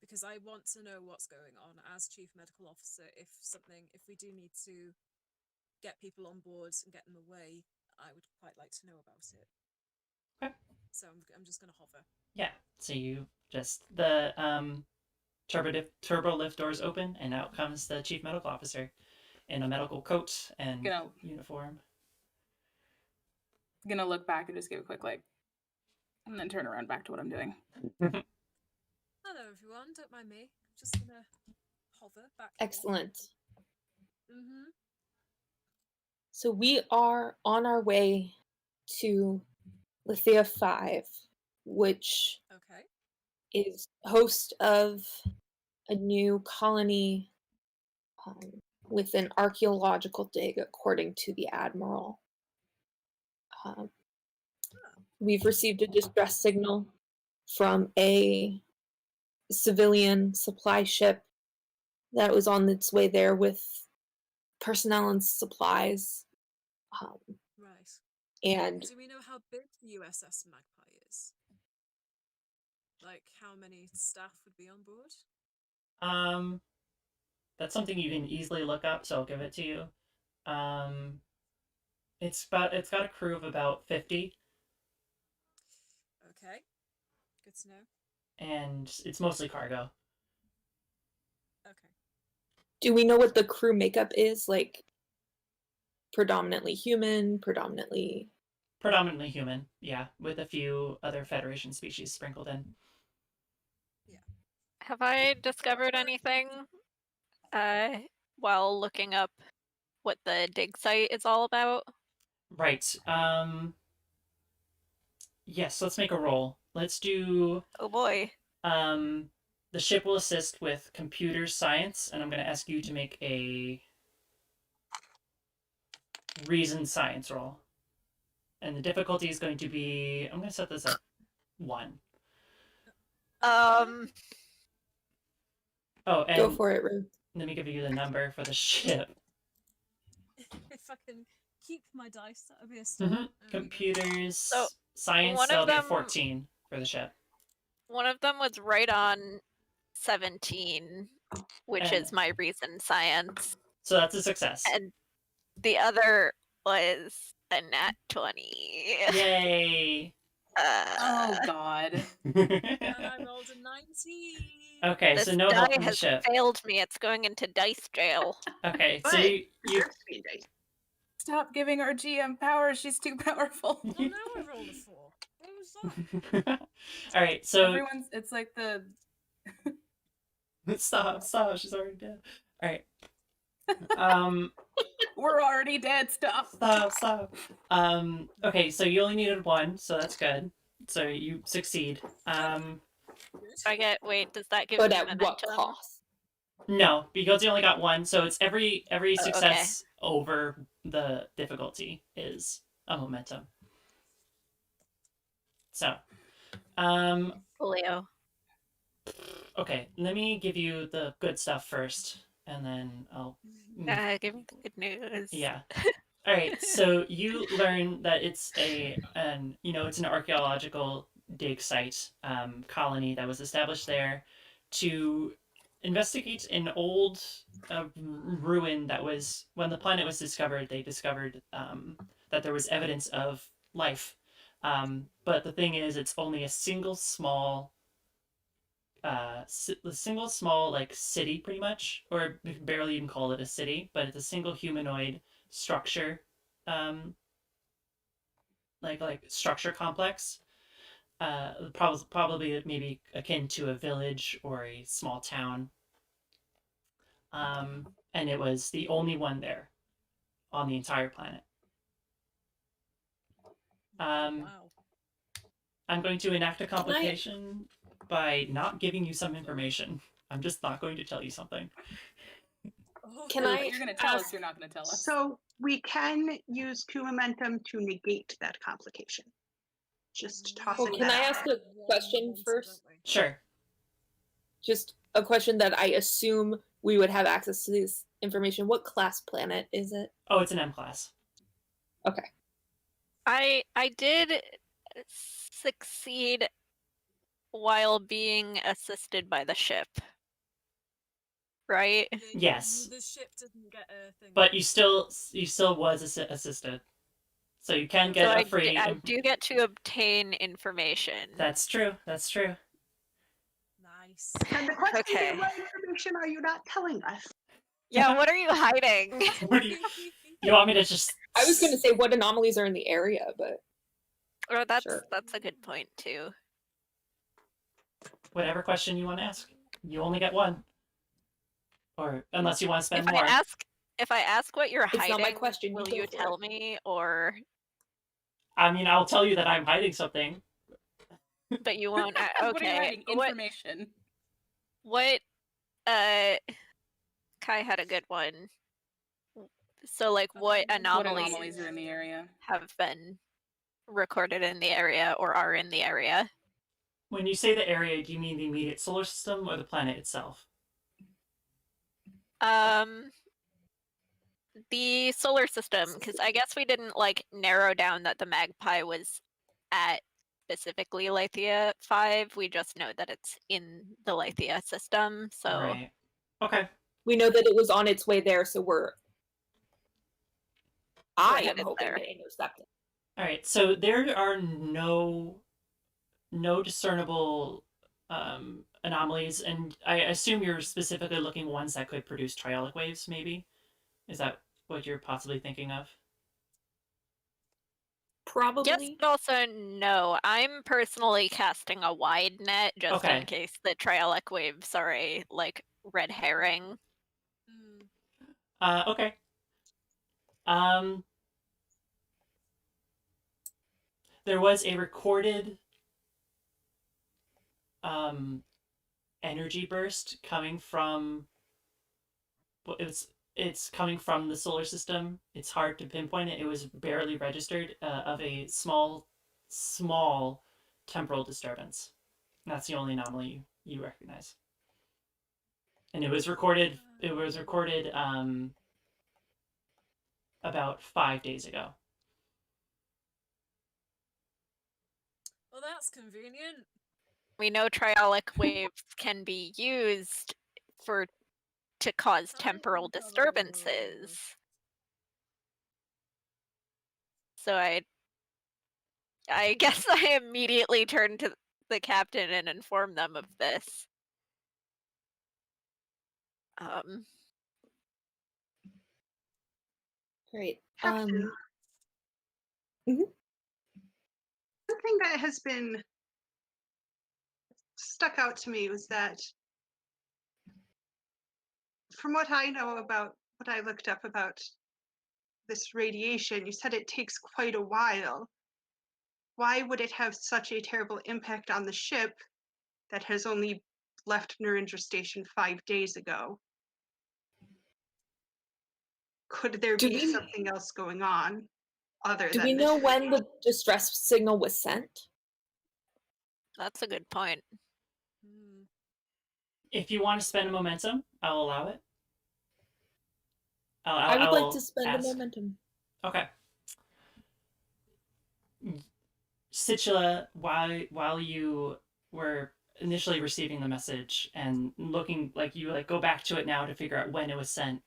because I want to know what's going on as chief medical officer. If we do need to get people on board and get them away, I would quite like to know about it. Okay. So I'm just gonna hover. Yeah. So you just the turbo lift doors open, and out comes the chief medical officer in a medical coat and uniform. Gonna look back and just give a quick like, and then turn around back to what I'm doing. Hello everyone, don't mind me. Just gonna hover back. Excellent. Mm-hmm. So we are on our way to Lithia 5, which Okay. is host of a new colony with an archaeological dig, according to the Admiral. We've received a distress signal from a civilian supply ship that was on its way there with personnel and supplies. Right. And do we know how big the USS Magpie is? Like, how many staff would be on board? That's something you can easily look up, so I'll give it to you. It's got a crew of about 50. Okay. Good to know. And it's mostly cargo. Okay. do we know what the crew makeup is? Like, predominantly human, predominantly human, yeah, with a few other Federation species sprinkled in. Yeah. Have I discovered anything while looking up what the dig site is all about? Right. Yes, let's make a roll. Let's do Oh boy. the ship will assist with computer science, and I'm going to ask you to make a reason science roll. And the difficulty is going to be, I'm going to set this at 1. Um. Oh, and go for it, Rue. let me give you the number for the ship. If I can keep my dice, that would be a start. Mm-hmm. Computers, So, science, one of that'll be a them- 14 for the ship. One of them was right on 17, which And- is my reason science. So that's a success. And the other was a nat 20. Yay! Oh God. And I rolled a 19. Okay, This so no die help from the has ship. failed me. It's going into dice jail. Okay, so But you Your speed dice. Stop giving our GM power. She's too powerful. Oh, now I rolled a 4. What was that? All right, so Everyone's. It's like the. stop. She's already dead. All right. We're already dead. Stop. Stop. Okay, so you only needed 1, so that's good. So you succeed. Wait, does that give But me at what momentum? cost? No, because you only got 1, so it's every okay. success over the difficulty is a momentum. So, Julio. okay, let me give you the good stuff first, and then I'll. Give me the good news. Yeah. All right. So you learn that it's an archaeological dig site colony that was established there to investigate an old ruin that was when the planet was discovered. They discovered that there was evidence of life But the thing is, it's only a single small like city pretty much, or barely even call it a city, but it's a single humanoid structure, um, like structure complex. Probably maybe akin to a village or a small town. And it was the only one there on the entire planet. Wow. I'm going to enact a complication by not giving you some information. I'm just not going to tell you something. Oh. Can So I you're going to tell ask- us, you're not going to tell us. So we can use Q momentum to negate that complication. Just tossing Can that I out ask there. a question first? Sure. Just a question that I assume we would have access to this information. What class planet is it? Oh, it's an M class. Okay. I did succeed while being assisted by the ship. Right? Yes. The ship didn't get a thing. But you still was assisted. So you can get So a free. I do get to obtain information. That's true. That's true. Nice. And the question Okay. is, what information are you not telling us? Yeah, what are you hiding? What do you want me to just? I was going to say what anomalies are in the area, but Oh, that's Sure. a good point too. Whatever question you want to ask, you only get one. Or unless you want to spend more. If I ask what you're It's hiding, not my question, you will go you for tell it. me, or I mean, I'll tell you that I'm hiding something. but you won't? What are you Okay. hiding? Information. What? Kai had a good one. So, like, what What anomalies anomalies are in the area? have been recorded in the area or are in the area? When you say the area, do you mean the immediate solar system or the planet itself? The solar system, because I guess we didn't like narrow down that the Magpie was at specifically Lythia 5. We just know that it's in the Lythia system. So Right. Okay. we know that it was on its way there, so I am headed hoping there. to intercept it. All right. So there are no discernible anomalies, and I assume you're specifically looking ones that could produce triolic waves. Maybe is that what you're possibly thinking of? Probably. yes, but also no. I'm personally casting a wide net just Okay. in case the triolic waves are a like red herring. Okay. There was a recorded energy burst coming from. Well, it's coming from the solar system. It's hard to pinpoint it. It was barely registered of a small temporal disturbance. That's the only anomaly you recognize. And it was recorded. About 5 days ago. Well, that's convenient. We know triolic waves can be used to cause temporal disturbances. So I guess I immediately turned to the captain and informed them of this. Great. Captain. Mhm. One thing that has been stuck out to me was that from what I know about what I looked up about this radiation, you said it takes quite a while. Why would it have such a terrible impact on the ship that has only left Nuringer Station 5 days ago? Could there Do be we- something else going on other Do than we this know when radiation? the distress signal was sent? That's a good point. If you want to spend momentum, I'll allow it. I would like to spend ask. the momentum. Okay. Situla, while you were initially receiving the message and looking, like you go back to it now to figure out when it was sent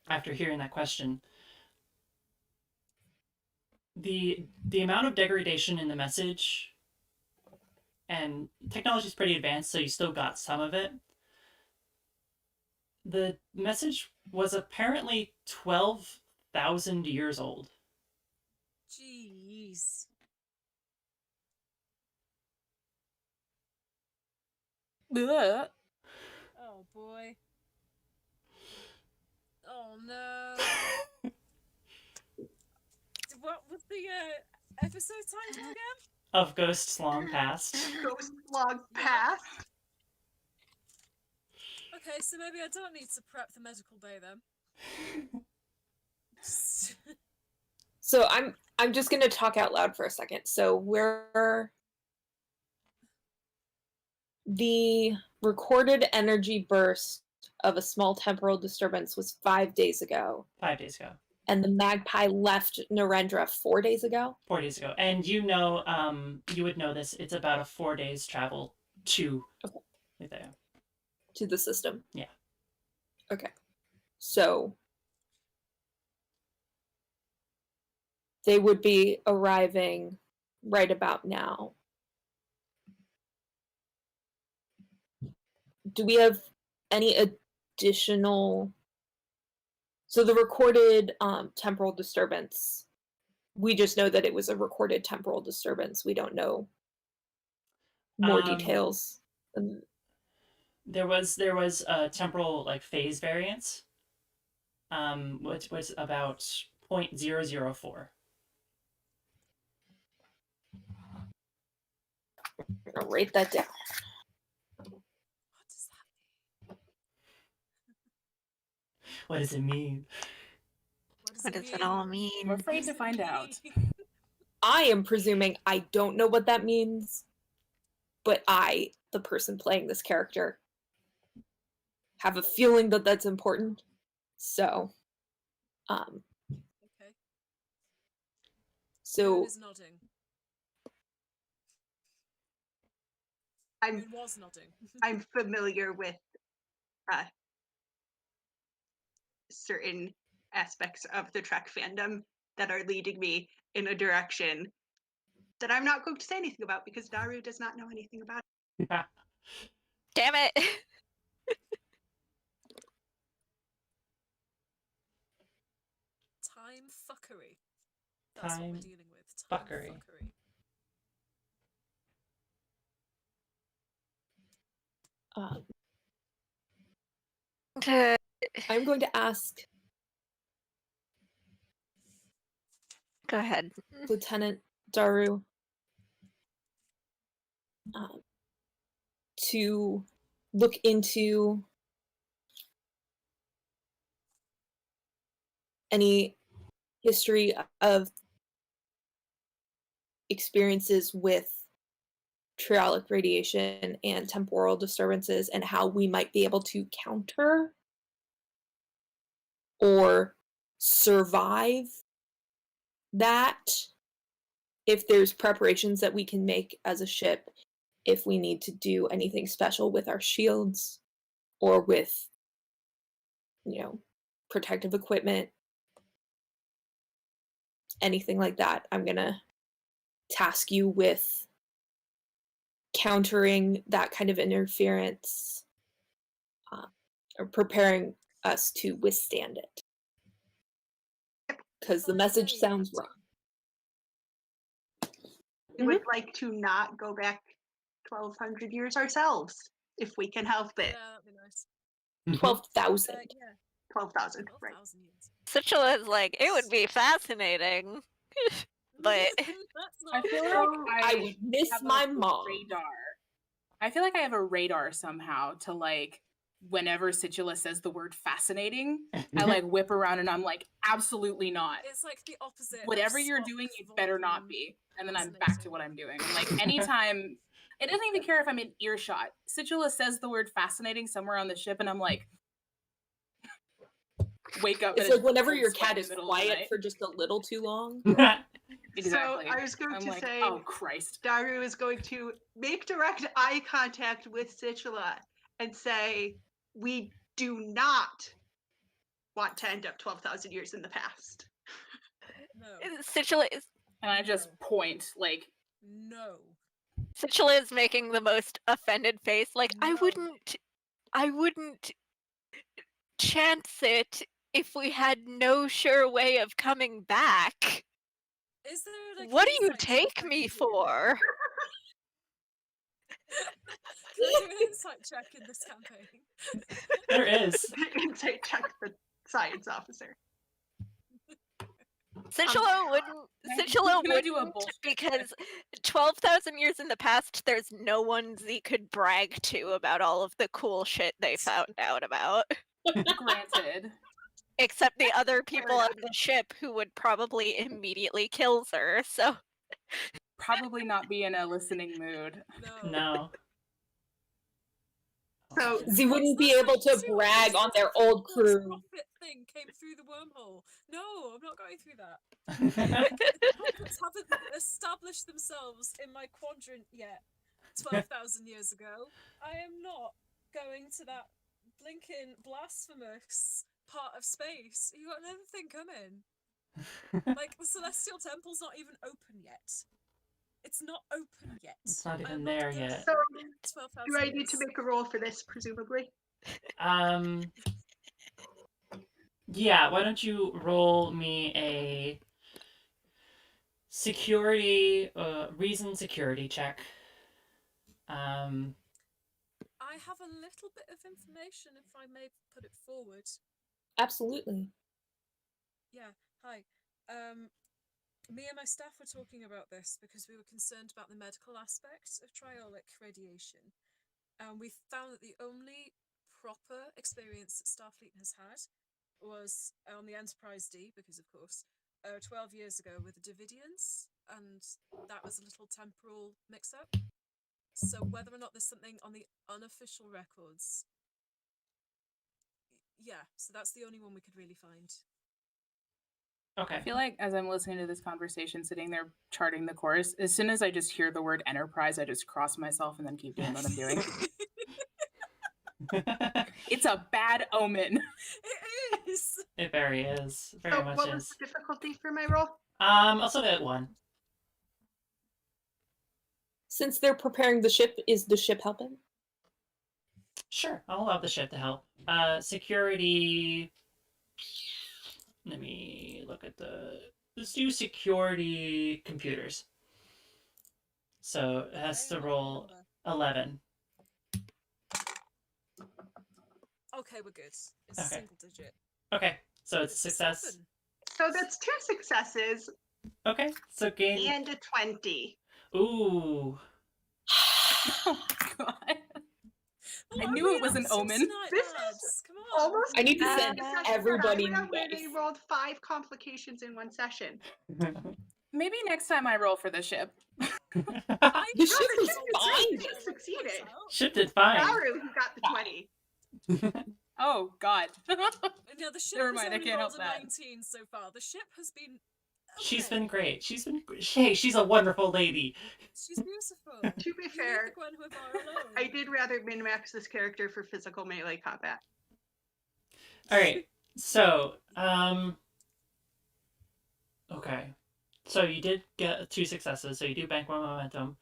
after hearing that question. the amount of degradation in the message, and technology is pretty advanced, so you still got some of it. The message was apparently 12,000 years old. Jeez. Ugh. Oh boy. Oh no. What was the episode title again? Of ghosts long past. Ghost log past. Okay, so maybe I don't need to prep the medical bay then. Just- So I'm just gonna talk out loud for a second. So the recorded energy burst of a small temporal disturbance was 5 days ago. 5 days ago. And the magpie left Narendra 4 days ago? 4 days ago. And you know, you would know this, it's about a 4 days travel to there. To the system. Yeah. Okay. So they would be arriving right about now. Do we have any additional... So the recorded temporal disturbance, we just know that it was a recorded temporal disturbance. We don't know more details. There was a temporal phase variance, which was about 0.004. I'll write that down. What does that mean? What does it mean? What does it all mean? I'm afraid to find out. I am presuming I don't know what that means, but I, the person playing this character, have a feeling that that's important. So, Okay. so Moon is nodding. Moon was nodding. I'm familiar with certain aspects of the Trek fandom that are leading me in a direction that I'm not going to say anything about because Daru does not know anything about it. Damn it! Time fuckery. That's what we're Time dealing with. Time fuckery. I'm going to ask Go ahead. Lieutenant Daru to look into any history of experiences with triolic radiation and temporal disturbances and how we might be able to counter or survive that, if there's preparations that we can make as a ship, if we need to do anything special with our shields or with, protective equipment, anything like that. I'm gonna task you with countering that kind of interference, or preparing us to withstand it. Because the message sounds wrong. We would like to not go back 1,200 years ourselves, if we can help it. Yeah, that'd be nice. 12,000. Yeah, 12,000, right. 12,000 years. Sichula is like, it would be fascinating. But That's I not feel fair. like I would miss have my a mom. radar. I feel like I have a radar somehow to whenever Sichula says the word fascinating, I whip around and I'm like, absolutely not. It's like the opposite. Whatever of you're Spock doing, you better not Vulcan be. And then I'm back to fascinating. what I'm doing. And anytime, it doesn't even care if I'm in earshot. Sichula says the word fascinating somewhere on the ship, and I'm like, wake up. It's and like whenever cold your sweat cat in is the middle of the quiet night. for just a little too long. Exactly. So I was going I'm to like, say, oh Christ. Daru is going to make direct eye contact with Sichula and say, we do not want to end up 12,000 years in the past. No. Sichula is And I just No. point, like, No. Situla is making the most offended face. Like, No. I wouldn't chance it if we had no sure way of coming back. Is there like What an do you insight check take I me can do? for? Can I do an insight check in this campaign? There is. Insight check for science officer. Situla wouldn't. Situla can I do a wouldn't bullshit because 12,000 years in the past, there's no one Z could brag to about all of the cool shit they found out about. Granted. Except the other people on enough. the ship who would probably immediately kill her. So Probably not be in a listening mood. No. No. So Z wouldn't be That's able like to serious. brag on their That's old like crew. Profit thing came through the wormhole. No, I'm not going through that. The prophets haven't established themselves in my quadrant yet. 12,000 years ago. I am not going to that blinking blasphemous part of space. You got another thing coming. Like the Celestial Temple's not even open yet. It's not open yet. It's not I even am there going yet. So 12,000 do I need years. to make a roll for this, presumably? Yeah, why don't you roll me a security, reason security check. I have a little bit of information if I may put it forward. Absolutely. Yeah, hi. Me and my staff were talking about this because we were concerned about the medical aspect of triolic radiation. And we found that the only proper experience that Starfleet has had was on the Enterprise D, because of course, 12 years ago with the Davidians, and that was a little temporal mix-up. So whether or not there's something on the unofficial records, yeah, so that's the only one we could really find. Okay. I feel like as I'm listening to this conversation, sitting there charting the course, as soon as I just hear the word enterprise, I just cross myself and then keep doing what I'm doing. It's a bad omen. It is. It very is. Very So much what was is. the difficulty for my roll? Also at 1. Since they're preparing the ship, is the ship helping? Sure, I'll allow the ship to help. Security. Let me look at let's do security computers. So it has to roll 11. Okay, we're good. It's a Okay. single digit. Okay, so it's a It's success. 7. So that's 2 successes Okay, so gain. and a 20. Ooh. Oh my god. What I are knew we it was up an to omen. tonight, This is lads? Come on. Almost I need to Uh, send success everybody for Ira, where they nice. rolled 5 complications in one session. Maybe next time I roll for the ship. I The ship haven't is rolled fine. anything You that succeeded. points out. Ship did fine. Daru, who got the 20. Oh god. No, the ship Never has mind, I only can't rolled help a that. 19 so far. The ship has been. She's okay. been great. Hey, she's a wonderful lady. She's beautiful. To be You fair, leave the Gwen Huvar alone. I did rather min-max this character for physical melee combat. All right. So, okay. So you did get 2 successes. So you do bank 1 momentum.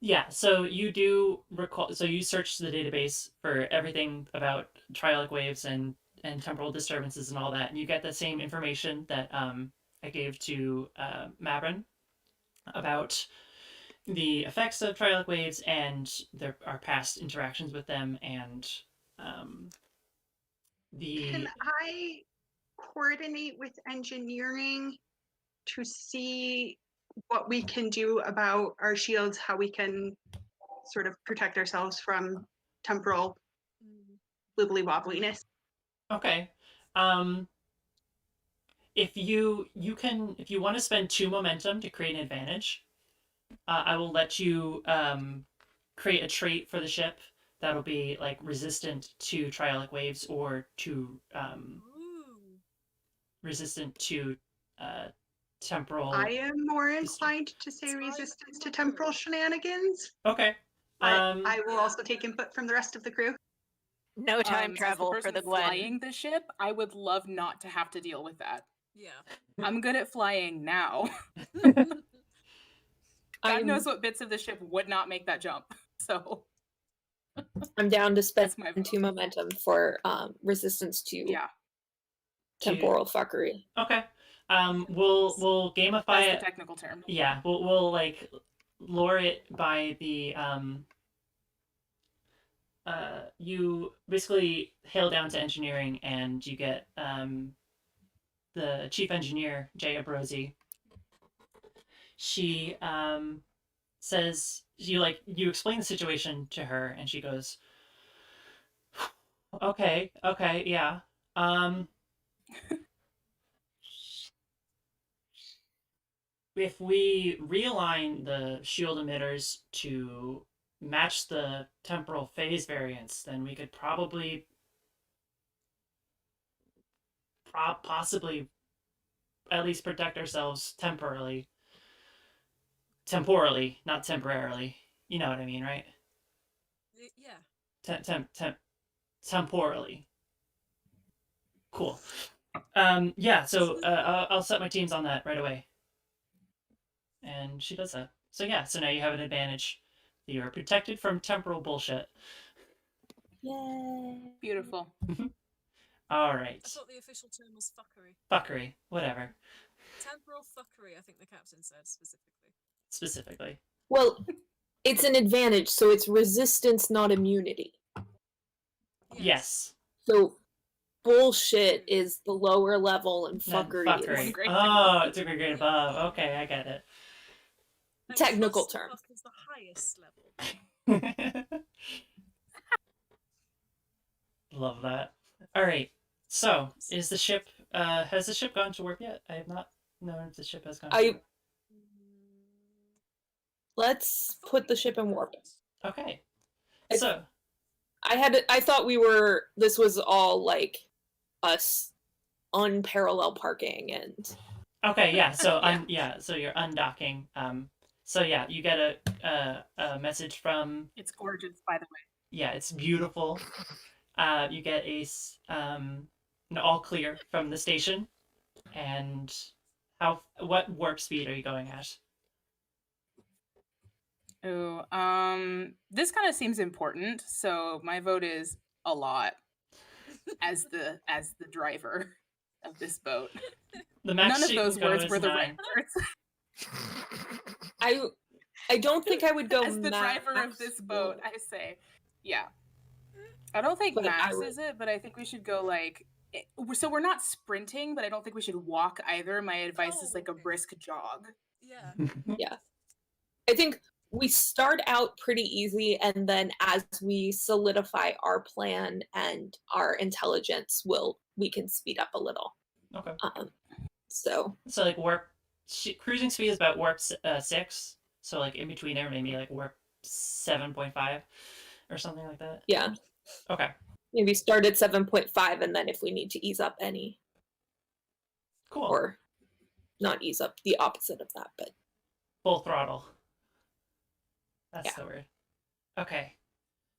Yeah. So you do recall. So you search the database for everything about triolic waves and temporal disturbances and all that, and you get the same information that I gave to Mabrin about the effects of triolic waves and our past interactions with them, and Can I coordinate with engineering to see what we can do about our shields, how we can sort of protect ourselves from temporal wibbly wobbliness? Okay. If you want to spend 2 momentum to create an advantage, I will let you create a trait for the ship that'll be like resistant to triolic waves or to resistant to temporal. I am more inclined to say resistance to temporal shenanigans. Okay. But I will also take input from the rest of the crew. No time As travel the for person the Gwen. flying the ship, I would love not to have to deal with that. Yeah. I'm good at flying now. God knows what bits of the ship would not make that jump. So I'm down to spend That's my 2 momentum for resistance to yeah, temporal fuckery. Okay. We'll gamify that's the it. technical term. Yeah, we'll like lure it by the you basically hail down to engineering and you get the chief engineer, Jay Abrosi. She says you explain the situation to her and she goes, okay, yeah. If we realign the shield emitters to match the temporal phase variance, then we could probably possibly at least protect ourselves temporarily, not temporarily. You know what I mean, right? Yeah. Temporally. Cool. Yeah, so I'll set my teams on that right away. And she does that. So yeah, so now you have an advantage. You are protected from temporal bullshit. Yay. Beautiful. All right. I thought the official term was fuckery. Fuckery, whatever. Temporal fuckery, I think the captain said Specifically. Well, it's an advantage, so it's resistance, not immunity. Yes. So bullshit is the lower level and fuckery, is Oh, it's a grade above. Okay, I get it. And technical term. Fuck is the highest level. Love that. All right. So, is the ship? Has the ship gone to warp yet? I have not known if the ship has gone. To warp. Let's put the ship in warp. Okay. It's- So, I thought this was all like us unparalleled parking and okay, yeah. So so you're undocking. So yeah, you get a message from. It's gorgeous, by the way. Yeah, it's beautiful. You get an all clear from the station, and what warp speed are you going at? Oh, this kind of seems important, so my vote is a lot as the driver of this boat. The max None of she those can go words is were the 9. right words. I don't think I would go As the driver of this boat, I say, yeah. I don't think But max is it, but I think we should go like. So we're not sprinting, but I don't think we should walk either. My advice is like a brisk jog. Yeah. Yeah. I think we start out pretty easy, and then as we solidify our plan and our intelligence, we can speed up a little. Okay. So like cruising speed is about warp 6. So like in between there, maybe like warp 7.5 or something like that. Yeah. Okay. Maybe start at 7.5, and then if we need to ease up any. Cool. Or not ease up, the opposite of that, but full throttle. That's the word. Okay.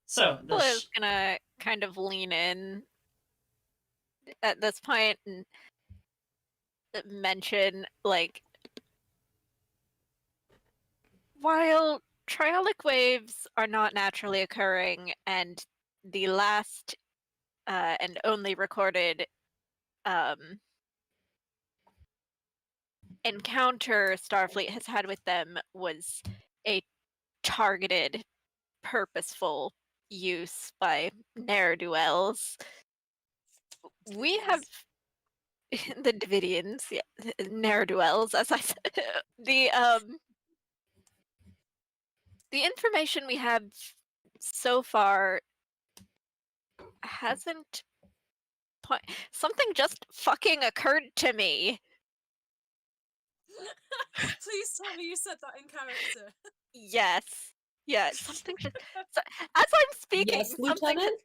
So I was gonna kind of lean in at this point and mention, like, while triolic waves are not naturally occurring, and the last and only recorded encounter Starfleet has had with them was a targeted, purposeful use by ne'er-do-wells. We have the Davidians, ne'er-do-wells, as I said. The information we have so far hasn't. Something just fucking occurred to me. Please tell me you said that in character. Yes. Yeah, something just. So, as I'm speaking, yes, something. Lieutenant.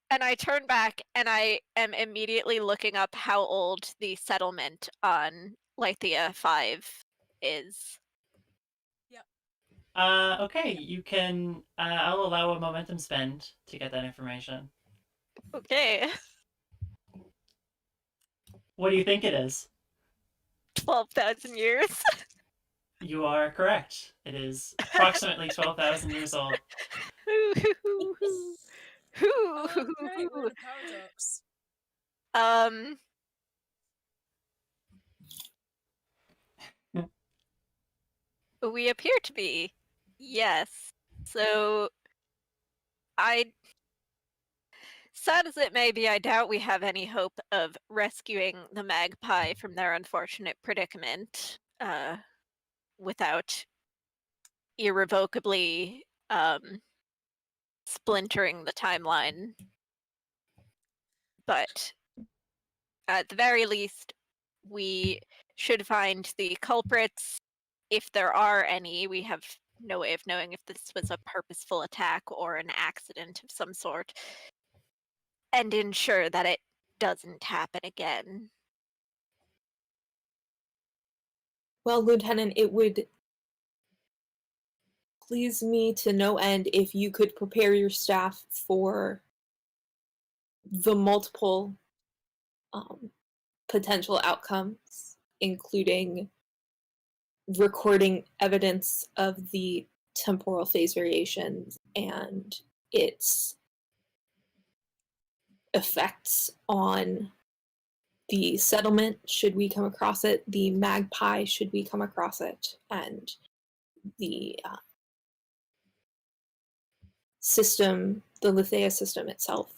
And I turn back and I am immediately looking up how old the settlement on Lythia 5 is. Okay, you can. I'll allow a momentum spend to get that information. Okay. What do you think it is? 12,000 years. You are correct. It is approximately 12,000 years old. Great, we're in a paradox. Um. We appear to be. Yes. So, sad as it may be, I doubt we have any hope of rescuing the magpie from their unfortunate predicament without irrevocably splintering the timeline. But at the very least, we should find the culprits. If there are any, we have no way of knowing if this was a purposeful attack or an accident of some sort, and ensure that it doesn't happen again. Well, Lieutenant, it would please me to no end if you could prepare your staff for the multiple potential outcomes, including recording evidence of the temporal phase variations and its effects on the settlement, should we come across it, the magpie, should we come across it, and the system, the Lithea system itself,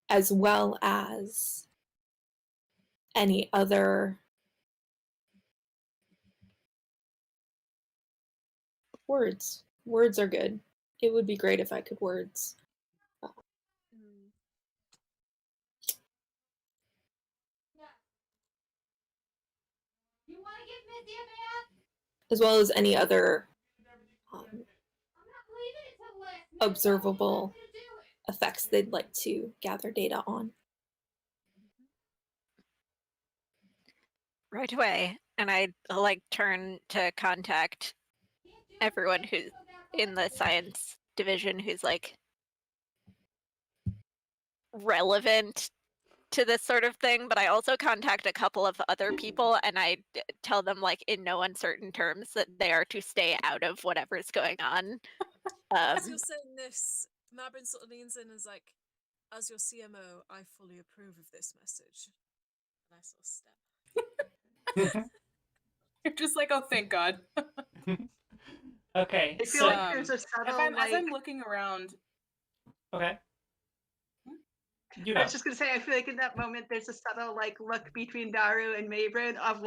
as well as any other words. Words are good. It would be great if I could words. As well as any other observable effects they'd like to gather data on. Right away. And I'd turn to contact everyone who's in the science division who's relevant to this sort of thing, but I also contact a couple of other people and I tell them in no uncertain terms that they are to stay out of whatever's going on. As you're saying this, Mabrin sort of leans in and is like, as your CMO, I fully approve of this message. And I sort of step. You're just like, oh, thank God. Okay, I feel so like there's a subtle, as I'm looking around. okay. You I go. was just gonna say, I feel like in that moment there's a subtle look between Daru and Mabrin of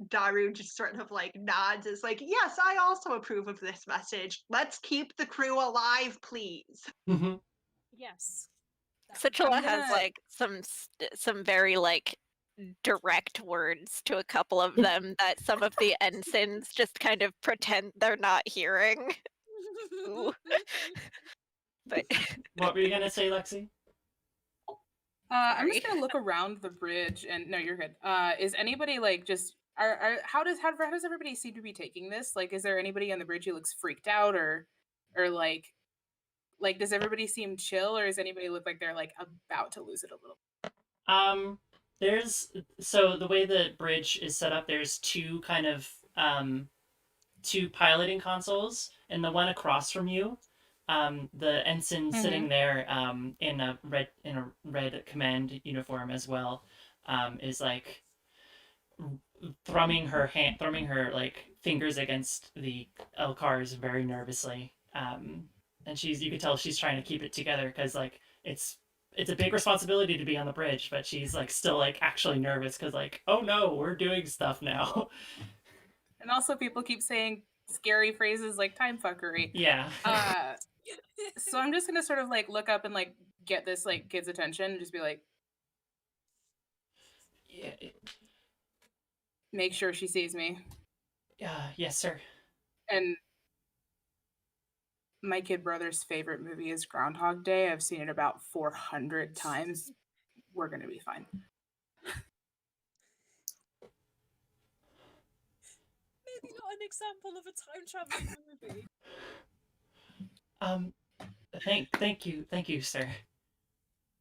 Daru just sort of nods, is like, yes, I also approve of this message. Let's keep the crew alive, please. Mm-hmm. Yes. Sichela has some very direct words to a couple of them that some of the ensigns just kind of pretend they're not hearing. Ooh. But What were you gonna say, Lexi? I'm just gonna look around the bridge, and no, you're good. Is anybody just how does everybody seem to be taking this? Is there anybody on the bridge who looks freaked out, or does everybody seem chill, or does anybody look like they're about to lose it a little? So the way the bridge is set up, there's two kind of two piloting consoles, and the one across from you, the ensign sitting there in a red command uniform as well, is thrumming her fingers against the Elcars very nervously, and you could tell she's trying to keep it together because it's a big responsibility to be on the bridge, but she's still actually nervous because oh no, we're doing stuff now. And also, people keep saying scary phrases like time fuckery. Yeah. So I'm just gonna sort of look up and get this kid's attention and just be like, Yeah. Make sure she sees me. Yes, sir. And my kid brother's favorite movie is Groundhog Day. I've seen it about 400 times. We're gonna be fine. Maybe not an example of a time traveling movie. Thank you, sir.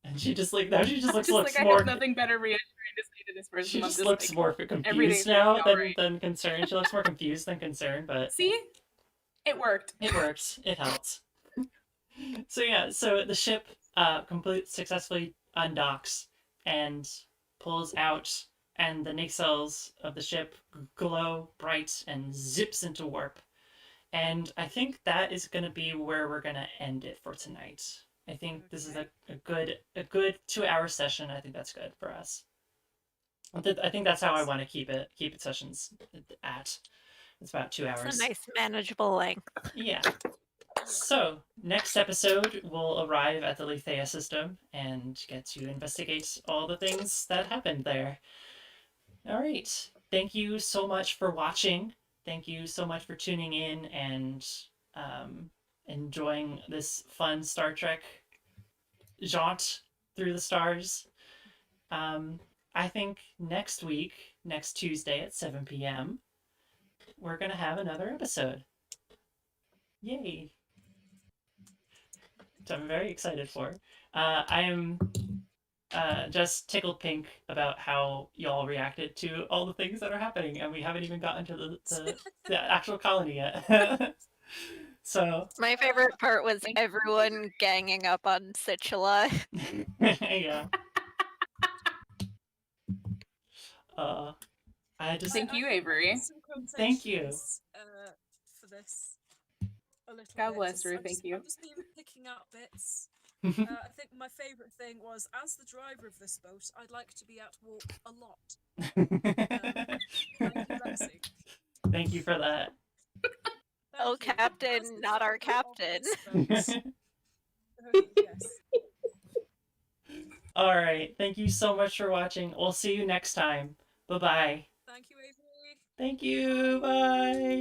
And she just like now she just I'm looks just like, I more. have nothing better reassuring to say to this person. She I'm just just looks like, more everything's confused gonna now be than alright. than concerned. She looks more confused than concerned, but See? It worked. it worked. It helped. So yeah, so the ship successfully undocks and pulls out, and the nacelles of the ship glow bright and zips into warp. And I think that is going to be where we're going to end it for tonight. I think this is a good 2 hour session. I think that's good for us. I think that's how I want to keep it sessions at. It's about 2 hours. It's a nice manageable length. Yeah. So, next episode, we'll arrive at the Lethea system and get to investigate all the things that happened there. All right. Thank you so much for watching. Thank you so much for tuning in and enjoying this fun Star Trek jaunt through the stars. I think next week, next Tuesday at 7 p.m., we're going to have another episode. Yay. Which I'm very excited for. I am just tickled pink about how y'all reacted to all the things that are happening, and we haven't even gotten to the actual colony yet. So My favorite part was everyone ganging up on Situla. yeah. I just Thank you, Avery. Thank you. For this. A little God bit. bless her, thank you. I've just been picking out bits. I think my favourite thing was, as the driver of this boat, I'd like to be at warp a lot. Thank you, Lexi. Thank you for that. Oh, Thank you. Captain, As the not our driver of captain. this boat- yes. All right. Thank you so much for watching. We'll see you next time. Bye-bye. Thank you, Avery. Thank you. Bye.